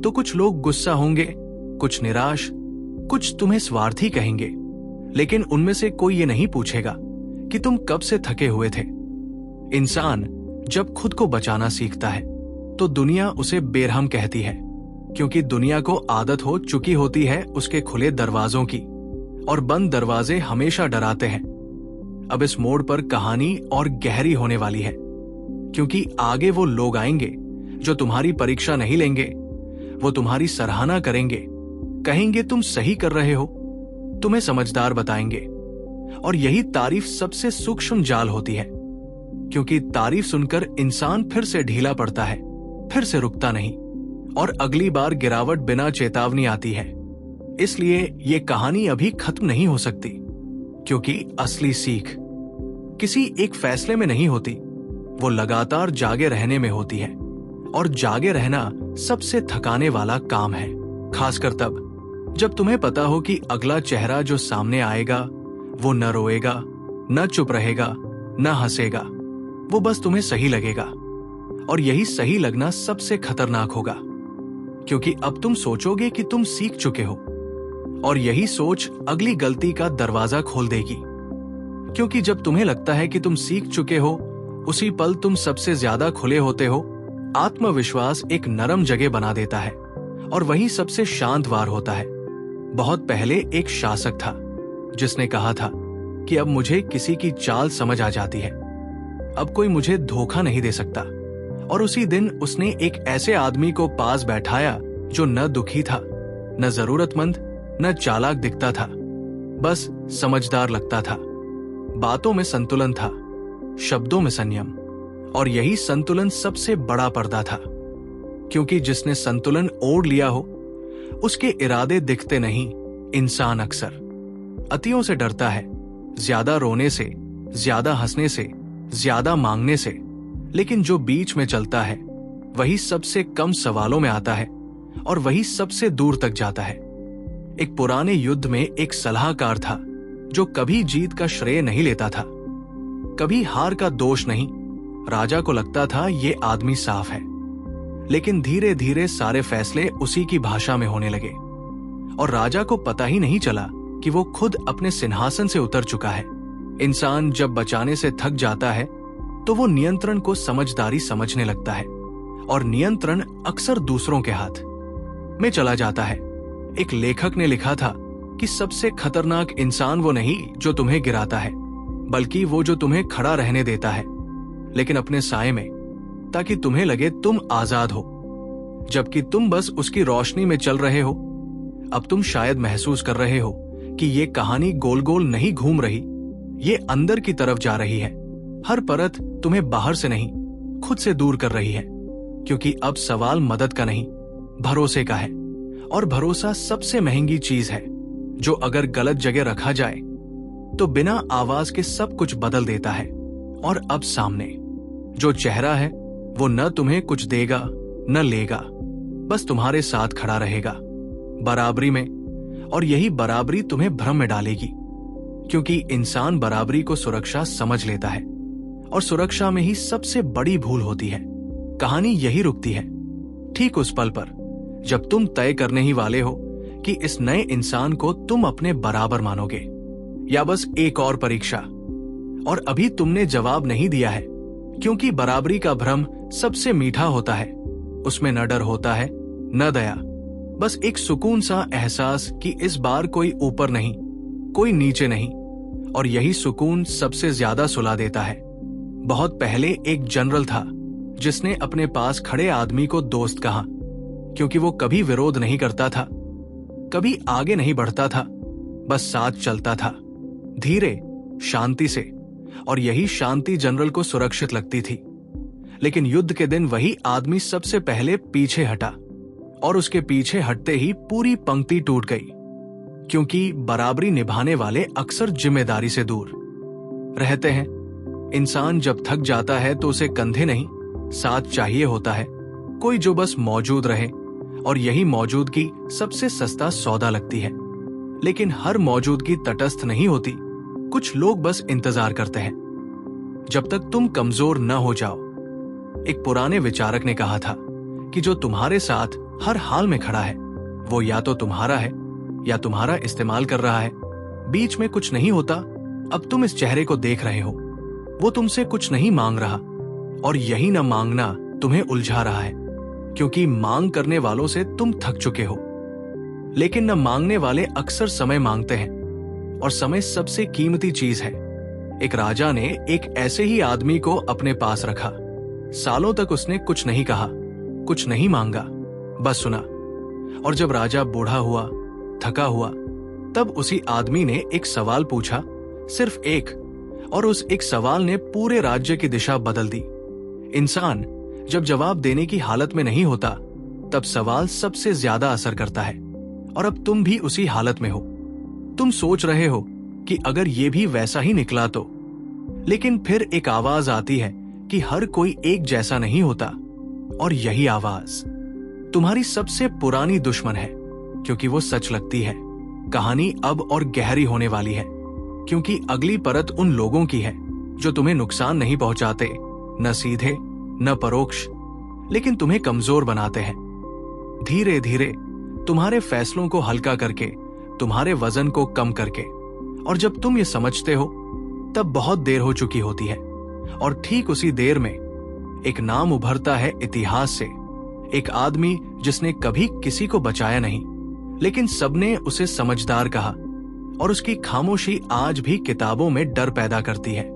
Speaker 1: तो कुछ लोग गुस्सा होंगे, कुछ निराश, कुछ तुम्हें स्वार्थी कहेंगे। लेकिन उनमें से कोई ये नहीं पूछेगा कि तुम कब से थके हुए थे। इंसान जब खुद को बचाना सीखता है तो दुनिया उसे बेरहम कहती है, क्योंकि दुनिया को आदत हो चुकी होती है उसके खुले दरवाजों की, और बंद दरवाजे हमेशा डराते हैं। अब इस मोड़ पर कहानी और गहरी होने वाली है, क्योंकि आगे वो लोग आएंगे जो तुम्हारी परीक्षा नहीं लेंगे। वो तुम्हारी सराहना करेंगे, कहेंगे तुम सही कर रहे हो, तुम्हें समझदार बताएंगे। और यही तारीफ सबसे सूक्ष्म जाल होती है, क्योंकि तारीफ सुनकर इंसान फिर से ढीला पड़ता है, फिर से रुकता नहीं, और अगली बार गिरावट बिना चेतावनी आती है। इसलिए ये कहानी अभी खत्म नहीं हो सकती, क्योंकि असली सीख किसी एक फैसले में नहीं होती, वो लगातार जागे रहने में होती है। और जागे रहना सबसे थकाने वाला काम है, खासकर तब जब तुम्हें पता हो कि अगला चेहरा जो सामने आएगा वो न रोएगा, न चुप रहेगा, न हंसेगा, वो बस तुम्हें सही लगेगा। और यही सही लगना सबसे खतरनाक होगा, क्योंकि अब तुम सोचोगे कि तुम सीख चुके हो, और यही सोच अगली गलती का दरवाजा खोल देगी। क्योंकि जब तुम्हें लगता है कि तुम सीख चुके हो, उसी पल तुम सबसे ज्यादा खुले होते हो। आत्मविश्वास एक नरम जगह बना देता है, और वही सबसे शांत वार होता है। बहुत पहले एक शासक था जिसने कहा था कि अब मुझे किसी की चाल समझ आ जाती है, अब कोई मुझे धोखा नहीं दे सकता। और उसी दिन उसने एक ऐसे आदमी को पास बैठाया जो न दुखी था, न जरूरतमंद, न चालाक दिखता था, बस समझदार लगता था। बातों में संतुलन था, शब्दों में संयम, और यही संतुलन सबसे बड़ा पर्दा था। क्योंकि जिसने संतुलन ओढ़ लिया हो उसके इरादे दिखते नहीं। इंसान अक्सर अतियों से डरता है, ज्यादा रोने से, ज्यादा हंसने से, ज्यादा मांगने से। लेकिन जो बीच में चलता है वही सबसे कम सवालों में आता है, और वही सबसे दूर तक जाता है। एक पुराने युद्ध में एक सलाहकार था जो कभी जीत का श्रेय नहीं लेता था, कभी हार का दोष नहीं। राजा को लगता था ये आदमी साफ है, लेकिन धीरे धीरे सारे फैसले उसी की भाषा में होने लगे, और राजा को पता ही नहीं चला कि वो खुद अपने सिंहासन से उतर चुका है। इंसान जब बचाने से थक जाता है तो वो नियंत्रण को समझदारी समझने लगता है, और नियंत्रण अक्सर दूसरों के हाथ में चला जाता है। एक लेखक ने लिखा था कि सबसे खतरनाक इंसान वो नहीं जो तुम्हें गिराता है, बल्कि वो जो तुम्हें खड़ा रहने देता है, लेकिन अपने साए में, ताकि तुम्हें लगे तुम आजाद हो, जबकि तुम बस उसकी रोशनी में चल रहे हो। अब तुम शायद महसूस कर रहे हो कि ये कहानी गोल गोल नहीं घूम रही, ये अंदर की तरफ जा रही है। हर परत तुम्हें बाहर से नहीं, खुद से दूर कर रही है, क्योंकि अब सवाल मदद का नहीं, भरोसे का है। और भरोसा सबसे महंगी चीज है, जो अगर गलत जगह रखा जाए तो बिना आवाज के सब कुछ बदल देता है। और अब सामने जो चेहरा है वो न तुम्हें कुछ देगा न लेगा, बस तुम्हारे साथ खड़ा रहेगा बराबरी में। और यही बराबरी तुम्हें भ्रम में डालेगी, क्योंकि इंसान बराबरी को सुरक्षा समझ लेता है, और सुरक्षा में ही सबसे बड़ी भूल होती है। कहानी यही रुकती है, ठीक उस पल पर जब तुम तय करने ही वाले हो कि इस नए इंसान को तुम अपने बराबर मानोगे या बस एक और परीक्षा। और अभी तुमने जवाब नहीं दिया है, क्योंकि बराबरी का भ्रम सबसे मीठा होता है। उसमें न डर होता है, न दया, बस एक सुकून सा एहसास कि इस बार कोई ऊपर नहीं, कोई नीचे नहीं, और यही सुकून सबसे ज्यादा सुला देता है। बहुत पहले एक जनरल था जिसने अपने पास खड़े आदमी को दोस्त कहा, क्योंकि वो कभी विरोध नहीं करता था, कभी आगे नहीं बढ़ता था, बस साथ चलता था, धीरे, शांति से, और यही शांति जनरल को सुरक्षित लगती थी। लेकिन युद्ध के दिन वही आदमी सबसे पहले पीछे हटा, और उसके पीछे हटते ही पूरी पंक्ति टूट गई, क्योंकि बराबरी निभाने वाले अक्सर जिम्मेदारी से दूर रहते हैं। इंसान जब थक जाता है तो उसे कंधे नहीं, साथ चाहिए होता है, कोई जो बस मौजूद रहे, और यही मौजूदगी सबसे सस्ता सौदा लगती है। लेकिन हर मौजूदगी तटस्थ नहीं होती, कुछ लोग बस इंतजार करते हैं जब तक तुम कमजोर न हो जाओ। एक पुराने विचारक ने कहा था कि जो तुम्हारे साथ हर हाल में खड़ा है वो या तो तुम्हारा है या तुम्हारा इस्तेमाल कर रहा है, बीच में कुछ नहीं होता। अब तुम इस चेहरे को देख रहे हो, वो तुमसे कुछ नहीं मांग रहा, और यही न मांगना तुम्हें उलझा रहा है, क्योंकि मांग करने वालों से तुम थक चुके हो। लेकिन न मांगने वाले अक्सर समय मांगते हैं, और समय सबसे कीमती चीज है। एक राजा ने एक ऐसे ही आदमी को अपने पास रखा। सालों तक उसने कुछ नहीं कहा, कुछ नहीं मांगा, बस सुना। और जब राजा बूढ़ा हुआ, थका हुआ, तब उसी आदमी ने एक सवाल पूछा, सिर्फ एक, और उस एक सवाल ने पूरे राज्य की दिशा बदल दी। इंसान जब जवाब देने की हालत में नहीं होता, तब सवाल सबसे ज्यादा असर करता है। और अब तुम भी उसी हालत में हो। तुम सोच रहे हो कि अगर ये भी वैसा ही निकला तो, लेकिन फिर एक आवाज आती है कि हर कोई एक जैसा नहीं होता, और यही आवाज तुम्हारी सबसे पुरानी दुश्मन है, क्योंकि वो सच लगती है। कहानी अब और गहरी होने वाली है, क्योंकि अगली परत उन लोगों की है जो तुम्हें नुकसान नहीं पहुंचाते, न सीधे न परोक्ष, लेकिन तुम्हें कमजोर बनाते हैं। धीरे धीरे तुम्हारे फैसलों को हल्का करके, तुम्हारे वजन को कम करके। और जब तुम ये समझते हो तब बहुत देर हो चुकी होती है। और ठीक उसी देर में एक नाम उभरता है इतिहास से, एक आदमी जिसने कभी किसी को बचाया नहीं, लेकिन सबने उसे समझदार कहा, और उसकी खामोशी आज भी किताबों में डर पैदा करती है।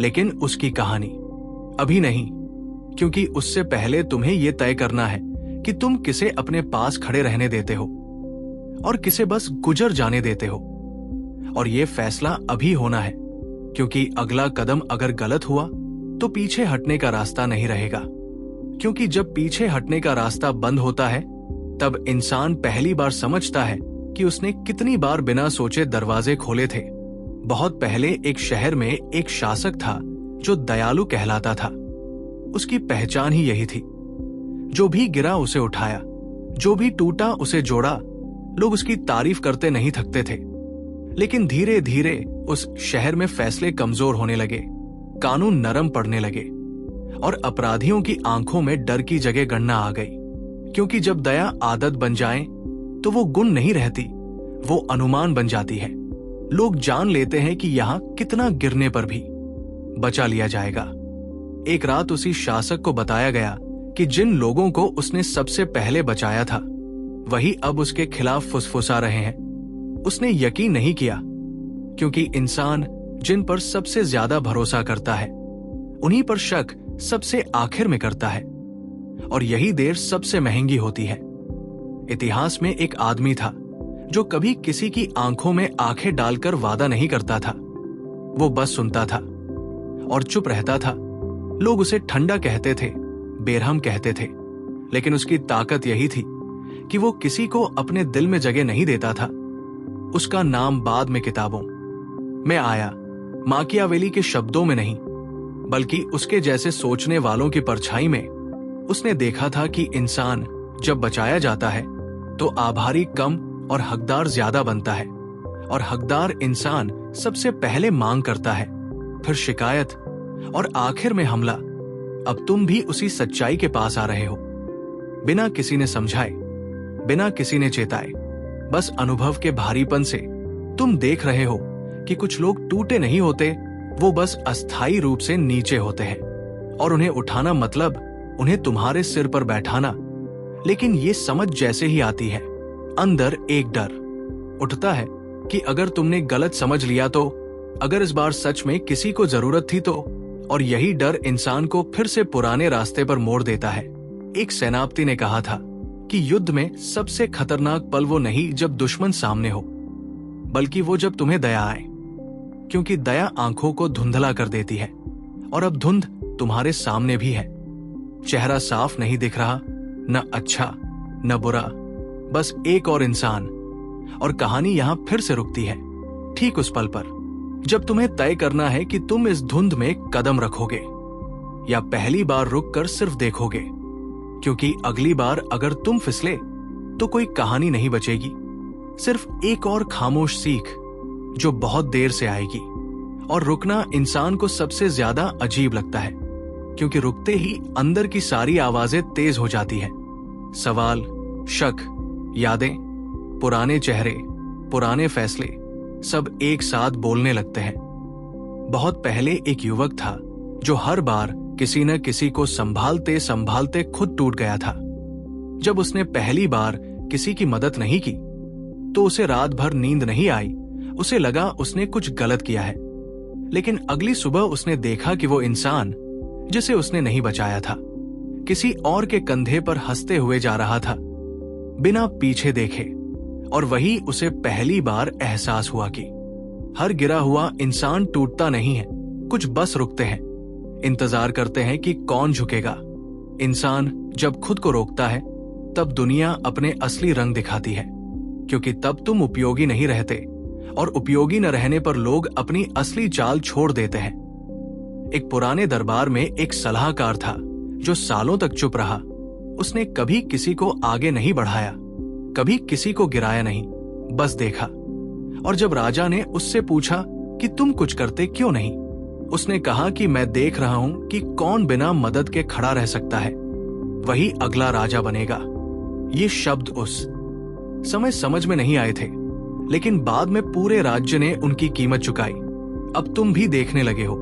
Speaker 1: लेकिन उसकी कहानी अभी नहीं, क्योंकि उससे पहले तुम्हें यह तय करना है कि तुम किसे अपने पास खड़े रहने देते हो और किसे बस गुजर जाने देते हो। और यह फैसला अभी होना है, क्योंकि अगला कदम अगर गलत हुआ तो पीछे हटने का रास्ता नहीं रहेगा। क्योंकि जब पीछे हटने का रास्ता बंद होता है, तब इंसान पहली बार समझता है कि उसने कितनी बार बिना सोचे दरवाजे खोले थे। बहुत पहले एक शहर में एक शासक था जो दयालु कहलाता था। उसकी पहचान ही यही थी। जो भी गिरा उसे उठाया, जो भी टूटा उसे जोड़ा। लोग उसकी तारीफ करते नहीं थकते थे। लेकिन धीरे धीरे उस शहर में फैसले कमजोर होने लगे, कानून नरम पड़ने लगे, और अपराधियों की आंखों में डर की जगह गणना आ गई। क्योंकि जब दया आदत बन जाए तो वो गुण नहीं रहती, वो अनुमान बन जाती है। लोग जान लेते हैं कि यहां कितना गिरने पर भी बचा लिया जाएगा। एक रात उसी शासक को बताया गया कि जिन लोगों को उसने सबसे पहले बचाया था वही अब उसके खिलाफ फुसफुसा रहे हैं। उसने यकीन नहीं किया, क्योंकि इंसान जिन पर सबसे ज्यादा भरोसा करता है उन्हीं पर शक सबसे आखिर में करता है, और यही देर सबसे महंगी होती है। इतिहास में एक आदमी था जो कभी किसी की आंखों में आंखें डालकर वादा नहीं करता था। वो बस सुनता था और चुप रहता था। लोग उसे ठंडा कहते थे, बेरहम कहते थे, लेकिन उसकी ताकत यही थी कि वो किसी को अपने दिल में जगह नहीं देता था। उसका नाम बाद में किताबों में आया, माकियावेली के शब्दों में नहीं, बल्कि उसके जैसे सोचने वालों की परछाई में। उसने देखा था कि इंसान जब बचाया जाता है तो आभारी कम और हकदार ज्यादा बनता है, और हकदार इंसान सबसे पहले मांग करता है, फिर शिकायत, और आखिर में हमला। अब तुम भी उसी सच्चाई के पास आ रहे हो, बिना किसी ने समझाए, बिना किसी ने चेताए, बस अनुभव के भारीपन से। तुम देख रहे हो कि कुछ लोग टूटे नहीं होते, वो बस अस्थायी रूप से नीचे होते हैं, और उन्हें उठाना मतलब उन्हें तुम्हारे सिर पर बैठाना। लेकिन ये समझ जैसे ही आती है अंदर एक डर उठता है कि अगर तुमने गलत समझ लिया तो, अगर इस बार सच में किसी को जरूरत थी तो, और यही डर इंसान को फिर से पुराने रास्ते पर मोड़ देता है। एक सेनापति ने कहा था कि युद्ध में सबसे खतरनाक पल वो नहीं जब दुश्मन सामने हो, बल्कि वो जब तुम्हें दया आए, क्योंकि दया आंखों को धुंधला कर देती है। और अब धुंध तुम्हारे सामने भी है। चेहरा साफ नहीं दिख रहा, न अच्छा न बुरा, बस एक और इंसान। और कहानी यहां फिर से रुकती है, ठीक उस पल पर जब तुम्हें तय करना है कि तुम इस धुंध में कदम रखोगे या पहली बार रुककर सिर्फ देखोगे, क्योंकि अगली बार अगर तुम फिसले तो कोई कहानी नहीं बचेगी, सिर्फ एक और खामोश सीख जो बहुत देर से आएगी। और रुकना इंसान को सबसे ज्यादा अजीब लगता है, क्योंकि रुकते ही अंदर की सारी आवाजें तेज हो जाती हैं। सवाल, शक, यादें, पुराने चेहरे, पुराने फैसले, सब एक साथ बोलने लगते हैं। बहुत पहले एक युवक था जो हर बार किसी न किसी को संभालते संभालते खुद टूट गया था। जब उसने पहली बार किसी की मदद नहीं की तो उसे रात भर नींद नहीं आई। उसे लगा उसने कुछ गलत किया है, लेकिन अगली सुबह उसने देखा कि वो इंसान जिसे उसने नहीं बचाया था किसी और के कंधे पर हंसते हुए जा रहा था, बिना पीछे देखे। और वही उसे पहली बार एहसास हुआ कि हर गिरा हुआ इंसान टूटता नहीं है, कुछ बस रुकते हैं, इंतजार करते हैं कि कौन झुकेगा। इंसान जब खुद को रोकता है तब दुनिया अपने असली रंग दिखाती है, क्योंकि तब तुम उपयोगी नहीं रहते, और उपयोगी न रहने पर लोग अपनी असली चाल छोड़ देते हैं। एक पुराने दरबार में एक सलाहकार था जो सालों तक चुप रहा। उसने कभी किसी को आगे नहीं बढ़ाया, कभी किसी को गिराया नहीं, बस देखा। और जब राजा ने उससे पूछा कि तुम कुछ करते क्यों नहीं, उसने कहा कि मैं देख रहा हूं कि कौन बिना मदद के खड़ा रह सकता है, वही अगला राजा बनेगा। ये शब्द उस समय समझ में नहीं आए थे, लेकिन बाद में पूरे राज्य ने उनकी कीमत चुकाई। अब तुम भी देखने लगे हो,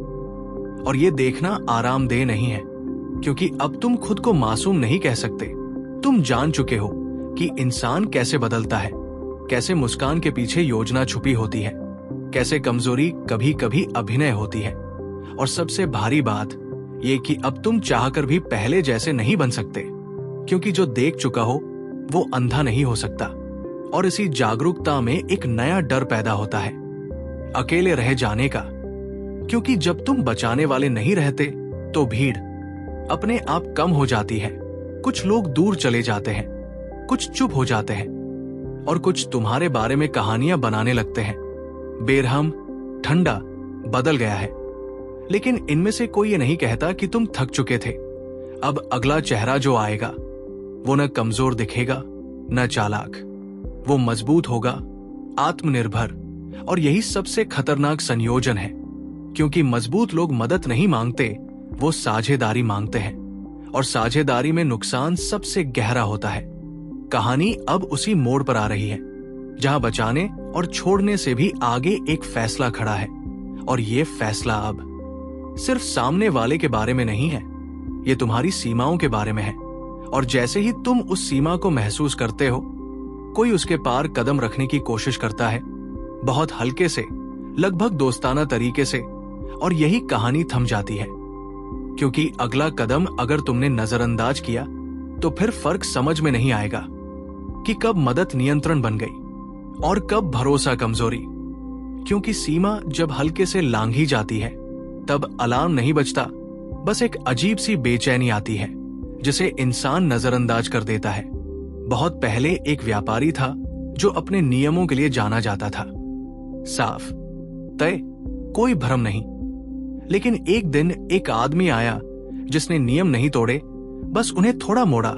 Speaker 1: और ये देखना आरामदेह नहीं है, क्योंकि अब तुम खुद को मासूम नहीं कह सकते। तुम जान चुके हो कि इंसान कैसे बदलता है, कैसे मुस्कान के पीछे योजना छुपी होती है, कैसे कमजोरी कभी कभी अभिनय होती है, और सबसे भारी बात ये कि अब तुम चाहकर भी पहले जैसे नहीं बन सकते, क्योंकि जो देख चुका हो वो अंधा नहीं हो सकता। और इसी जागरूकता में एक नया डर पैदा होता है, अकेले रह जाने का, क्योंकि जब तुम बचाने वाले नहीं रहते तो भीड़ अपने आप कम हो जाती है। कुछ लोग दूर चले जाते हैं, कुछ चुप हो जाते हैं, और कुछ तुम्हारे बारे में कहानियां बनाने लगते हैं। बेरहम, ठंडा, बदल गया है। लेकिन इनमें से कोई ये नहीं कहता कि तुम थक चुके थे। अब अगला चेहरा जो आएगा वो न कमजोर दिखेगा न चालाक, वो मजबूत होगा, आत्मनिर्भर। और यही सबसे खतरनाक संयोजन है, क्योंकि मजबूत लोग मदद नहीं मांगते, वो साझेदारी मांगते हैं, और साझेदारी में नुकसान सबसे गहरा होता है। कहानी अब उसी मोड़ पर आ रही है जहां बचाने और छोड़ने से भी आगे एक फैसला खड़ा है, और ये फैसला अब सिर्फ सामने वाले के बारे में नहीं है, ये तुम्हारी सीमाओं के बारे में है। और जैसे ही तुम उस सीमा को महसूस करते हो, कोई उसके पार कदम रखने की कोशिश करता है, बहुत हल्के से, लगभग दोस्ताना तरीके से, और यही कहानी थम जाती है। क्योंकि अगला कदम अगर तुमने नजरअंदाज किया तो फिर फर्क समझ में नहीं आएगा कि कब मदद नियंत्रण बन गई और कब भरोसा कमजोरी। क्योंकि सीमा जब हल्के से लांघी जाती है तब अलार्म नहीं बजता, बस एक अजीब सी बेचैनी आती है जिसे इंसान नजरअंदाज कर देता है। बहुत पहले एक व्यापारी था जो अपने नियमों के लिए जाना जाता था, साफ, तय, कोई भ्रम नहीं। लेकिन एक दिन एक आदमी आया जिसने नियम नहीं तोड़े, बस उन्हें थोड़ा मोड़ा,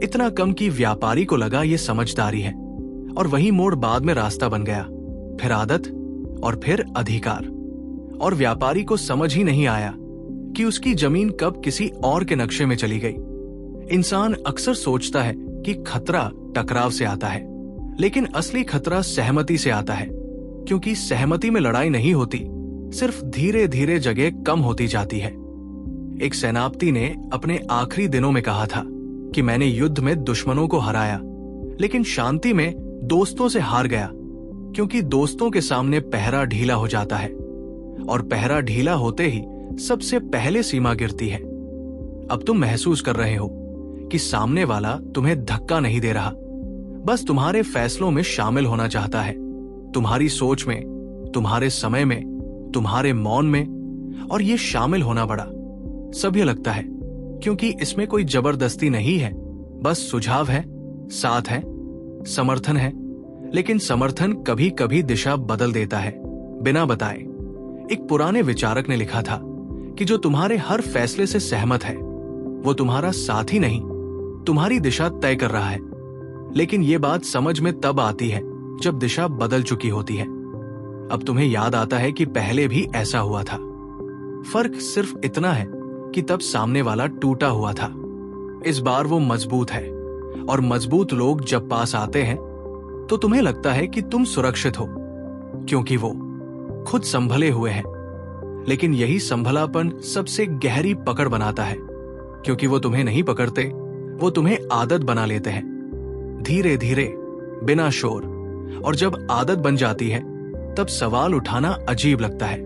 Speaker 1: इतना कम कि व्यापारी को लगा ये समझदारी है, और वही मोड़ बाद में रास्ता बन गया, फिर आदत और फिर अधिकार। और व्यापारी को समझ ही नहीं आया कि उसकी जमीन कब किसी और के नक्शे में चली गई। इंसान अक्सर सोचता है कि खतरा टकराव से आता है, लेकिन असली खतरा सहमति से आता है, क्योंकि सहमति में लड़ाई नहीं होती, सिर्फ धीरे धीरे जगह कम होती जाती है। एक सेनापति ने अपने आखिरी दिनों में कहा था कि मैंने युद्ध में दुश्मनों को हराया, लेकिन शांति में दोस्तों से हार गया, क्योंकि दोस्तों के सामने पहरा ढीला हो जाता है और पहरा ढीला होते ही सबसे पहले सीमा गिरती है। अब तुम महसूस कर रहे हो कि सामने वाला तुम्हें धक्का नहीं दे रहा, बस तुम्हारे फैसलों में शामिल होना चाहता है, तुम्हारी सोच में, तुम्हारे समय में, तुम्हारे मौन में। और ये शामिल होना बड़ा सभ्य लगता है, क्योंकि इसमें कोई जबरदस्ती नहीं है, बस सुझाव है, साथ है, समर्थन है। लेकिन समर्थन कभी कभी दिशा बदल देता है बिना बताए। एक पुराने विचारक ने लिखा था कि जो तुम्हारे हर फैसले से सहमत है वो तुम्हारा साथी नहीं, तुम्हारी दिशा तय कर रहा है। लेकिन ये बात समझ में तब आती है जब दिशा बदल चुकी होती है। अब तुम्हें याद आता है कि पहले भी ऐसा हुआ था। फर्क सिर्फ इतना है कि तब सामने वाला टूटा हुआ था, इस बार वो मजबूत है। और मजबूत लोग जब पास आते हैं तो तुम्हें लगता है कि तुम सुरक्षित हो, क्योंकि वो खुद संभले हुए हैं। लेकिन यही संभलापन सबसे गहरी पकड़ बनाता है, क्योंकि वो तुम्हें नहीं पकड़ते, वो तुम्हें आदत बना लेते हैं, धीरे धीरे, बिना शोर। और जब आदत बन जाती है तब सवाल उठाना अजीब लगता है।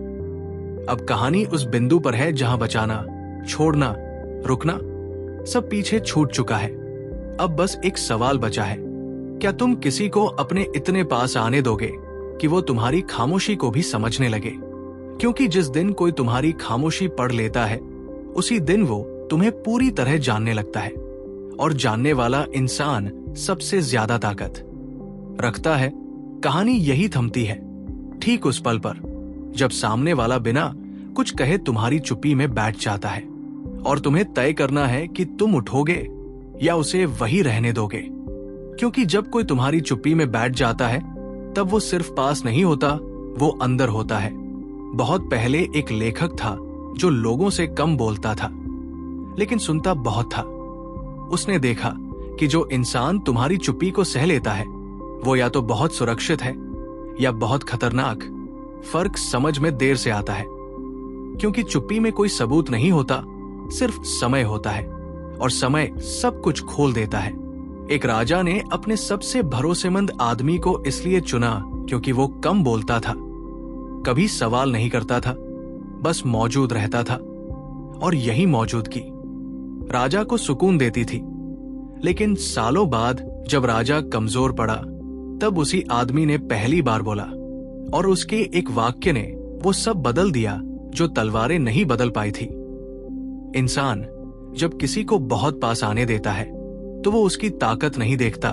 Speaker 1: अब कहानी उस बिंदु पर है जहां बचाना, छोड़ना, रुकना सब पीछे छूट चुका है। अब बस एक सवाल बचा है, क्या तुम किसी को अपने इतने पास आने दोगे कि वो तुम्हारी खामोशी को भी समझने लगे? क्योंकि जिस दिन कोई तुम्हारी खामोशी पढ़ लेता है, उसी दिन वो तुम्हें पूरी तरह जानने लगता है। और जानने वाला इंसान सबसे ज्यादा ताकत रखता है। कहानी यही थमती है, ठीक उस पल पर जब सामने वाला बिना कुछ कहे तुम्हारी चुप्पी में बैठ जाता है और तुम्हें तय करना है कि तुम उठोगे या उसे वही रहने दोगे। क्योंकि जब कोई तुम्हारी चुप्पी में बैठ जाता है तब वो सिर्फ पास नहीं होता, वो अंदर होता है। बहुत पहले एक लेखक था जो लोगों से कम बोलता था लेकिन सुनता बहुत था। उसने देखा कि जो इंसान तुम्हारी चुप्पी को सह लेता है वो या तो बहुत सुरक्षित है या बहुत खतरनाक। फर्क समझ में देर से आता है, क्योंकि चुप्पी में कोई सबूत नहीं होता, सिर्फ समय होता है, और समय सब कुछ खोल देता है। एक राजा ने अपने सबसे भरोसेमंद आदमी को इसलिए चुना क्योंकि वो कम बोलता था, कभी सवाल नहीं करता था, बस मौजूद रहता था। और यही मौजूदगी राजा को सुकून देती थी। लेकिन सालों बाद जब राजा कमजोर पड़ा तब उसी आदमी ने पहली बार बोला, और उसके एक वाक्य ने वो सब बदल दिया जो तलवारें नहीं बदल पाई थी। इंसान जब किसी को बहुत पास आने देता है तो वो उसकी ताकत नहीं देखता,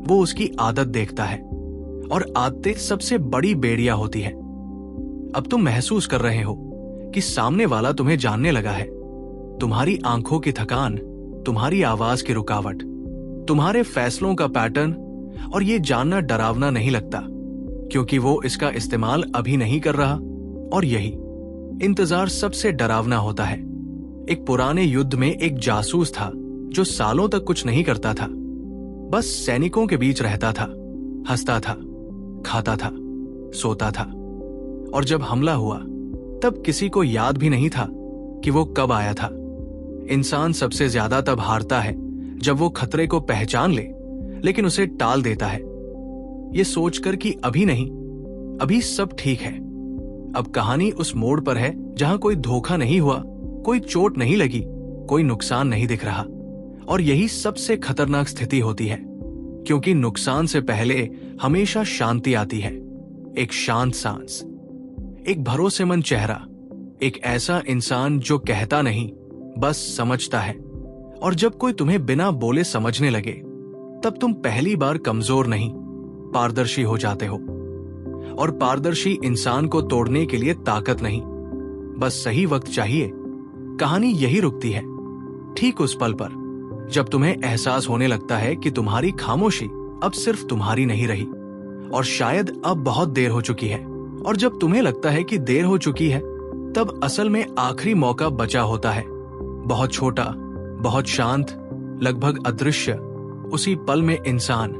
Speaker 1: वो उसकी आदत देखता है। और आदतें सबसे बड़ी बेड़ियां होती है। अब तुम महसूस कर रहे हो कि सामने वाला तुम्हें जानने लगा है। तुम्हारी आंखों की थकान, तुम्हारी आवाज की रुकावट, तुम्हारे फैसलों का पैटर्न। और ये जानना डरावना नहीं लगता, क्योंकि वो इसका इस्तेमाल अभी नहीं कर रहा। और यही इंतजार सबसे डरावना होता है। एक पुराने युद्ध में एक जासूस था जो सालों तक कुछ नहीं करता था, बस सैनिकों के बीच रहता था, हंसता था, खाता था, सोता था। और जब हमला हुआ तब किसी को याद भी नहीं था कि वो कब आया था। इंसान सबसे ज्यादा तब हारता है जब वो खतरे को पहचान ले लेकिन उसे टाल देता है, ये सोचकर कि अभी नहीं, अभी सब ठीक है। अब कहानी उस मोड़ पर है जहां कोई धोखा नहीं हुआ, कोई चोट नहीं लगी, कोई नुकसान नहीं दिख रहा। और यही सबसे खतरनाक स्थिति होती है, क्योंकि नुकसान से पहले हमेशा शांति आती है। एक शांत सांस, एक भरोसेमंद चेहरा, एक ऐसा इंसान जो कहता नहीं, बस समझता है। और जब कोई तुम्हें बिना बोले समझने लगे तब तुम पहली बार कमजोर नहीं, पारदर्शी हो जाते हो। और पारदर्शी इंसान को तोड़ने के लिए ताकत नहीं, बस सही वक्त चाहिए। कहानी यही रुकती है, ठीक उस पल पर जब तुम्हें एहसास होने लगता है कि तुम्हारी खामोशी अब सिर्फ तुम्हारी नहीं रही, और शायद अब बहुत देर हो चुकी है। और जब तुम्हें लगता है कि देर हो चुकी है तब असल में आखिरी मौका बचा होता है, बहुत छोटा, बहुत शांत, लगभग अदृश्य। उसी पल में इंसान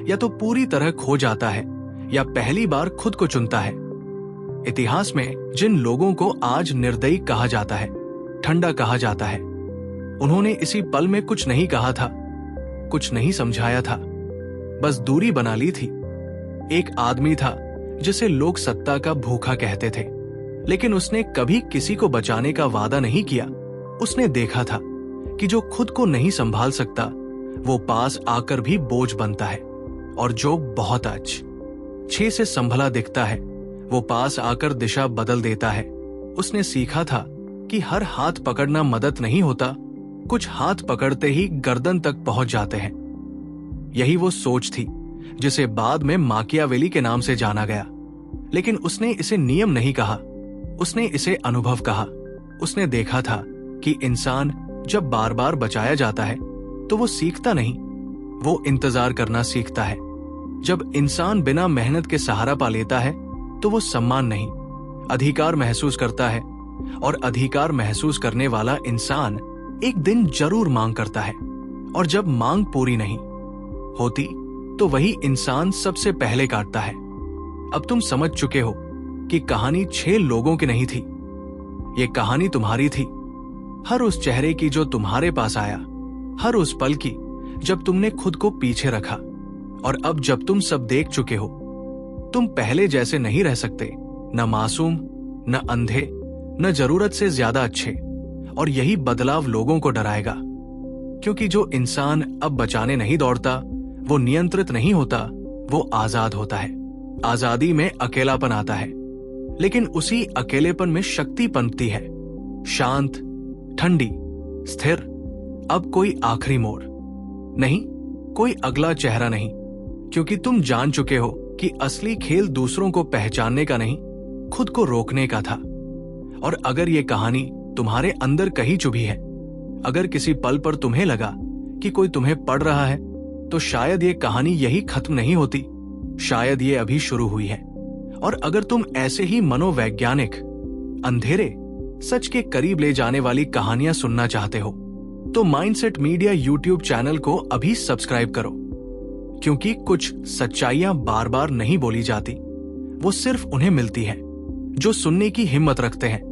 Speaker 1: या तो पूरी तरह खो जाता है या पहली बार खुद को चुनता है। इतिहास में जिन लोगों को आज निर्दयी कहा जाता है, ठंडा कहा जाता है, उन्होंने इसी पल में कुछ नहीं कहा था, कुछ नहीं समझाया था, बस दूरी बना ली थी। एक आदमी था जिसे लोग सत्ता का भूखा कहते थे, लेकिन उसने कभी किसी को बचाने का वादा नहीं किया। उसने देखा था कि जो खुद को नहीं संभाल सकता वो पास आकर भी बोझ बनता है, और जो बहुत अच्छे से संभला दिखता है वो पास आकर दिशा बदल देता है। उसने सीखा था कि हर हाथ पकड़ना मदद नहीं होता, कुछ हाथ पकड़ते ही गर्दन तक पहुंच जाते हैं। यही वो सोच थी जिसे बाद में माकियावेली के नाम से जाना गया। लेकिन उसने इसे नियम नहीं कहा, उसने इसे अनुभव कहा। उसने देखा था कि इंसान जब बार बार बचाया जाता है तो वो सीखता नहीं, वो इंतजार करना सीखता है। जब इंसान बिना मेहनत के सहारा पा लेता है तो वो सम्मान नहीं, अधिकार महसूस करता है, और अधिकार महसूस करने वाला इंसान एक दिन जरूर मांग करता है, और जब मांग पूरी नहीं होती तो वही इंसान सबसे पहले काटता है। अब तुम समझ चुके हो कि कहानी 6 लोगों की नहीं थी, ये कहानी तुम्हारी थी। हर उस चेहरे की जो तुम्हारे पास आया, हर उस पल की जब तुमने खुद को पीछे रखा। और अब जब तुम सब देख चुके हो, तुम पहले जैसे नहीं रह सकते, न मासूम, न अंधे, न जरूरत से ज्यादा अच्छे। और यही बदलाव लोगों को डराएगा, क्योंकि जो इंसान अब बचाने नहीं दौड़ता वो नियंत्रित नहीं होता, वो आजाद होता है। आजादी में अकेलापन आता है, लेकिन उसी अकेलेपन में शक्ति पनपती है, शांत, ठंडी, स्थिर। अब कोई आखिरी मोड़ नहीं, कोई अगला चेहरा नहीं, क्योंकि तुम जान चुके हो कि असली खेल दूसरों को पहचानने का नहीं, खुद को रोकने का था। और अगर ये कहानी तुम्हारे अंदर कहीं चुभी है, अगर किसी पल पर तुम्हें लगा कि कोई तुम्हें पढ़ रहा है, तो शायद ये कहानी यही खत्म नहीं होती, शायद ये अभी शुरू हुई है। और अगर तुम ऐसे ही मनोवैज्ञानिक, अंधेरे, सच के करीब ले जाने वाली कहानियां सुनना चाहते हो, तो माइंडसेट मीडिया यूट्यूब चैनल को अभी सब्सक्राइब करो, क्योंकि कुछ सच्चाइयां बार बार नहीं बोली जाती, वो सिर्फ उन्हें मिलती हैं जो सुनने की हिम्मत रखते हैं।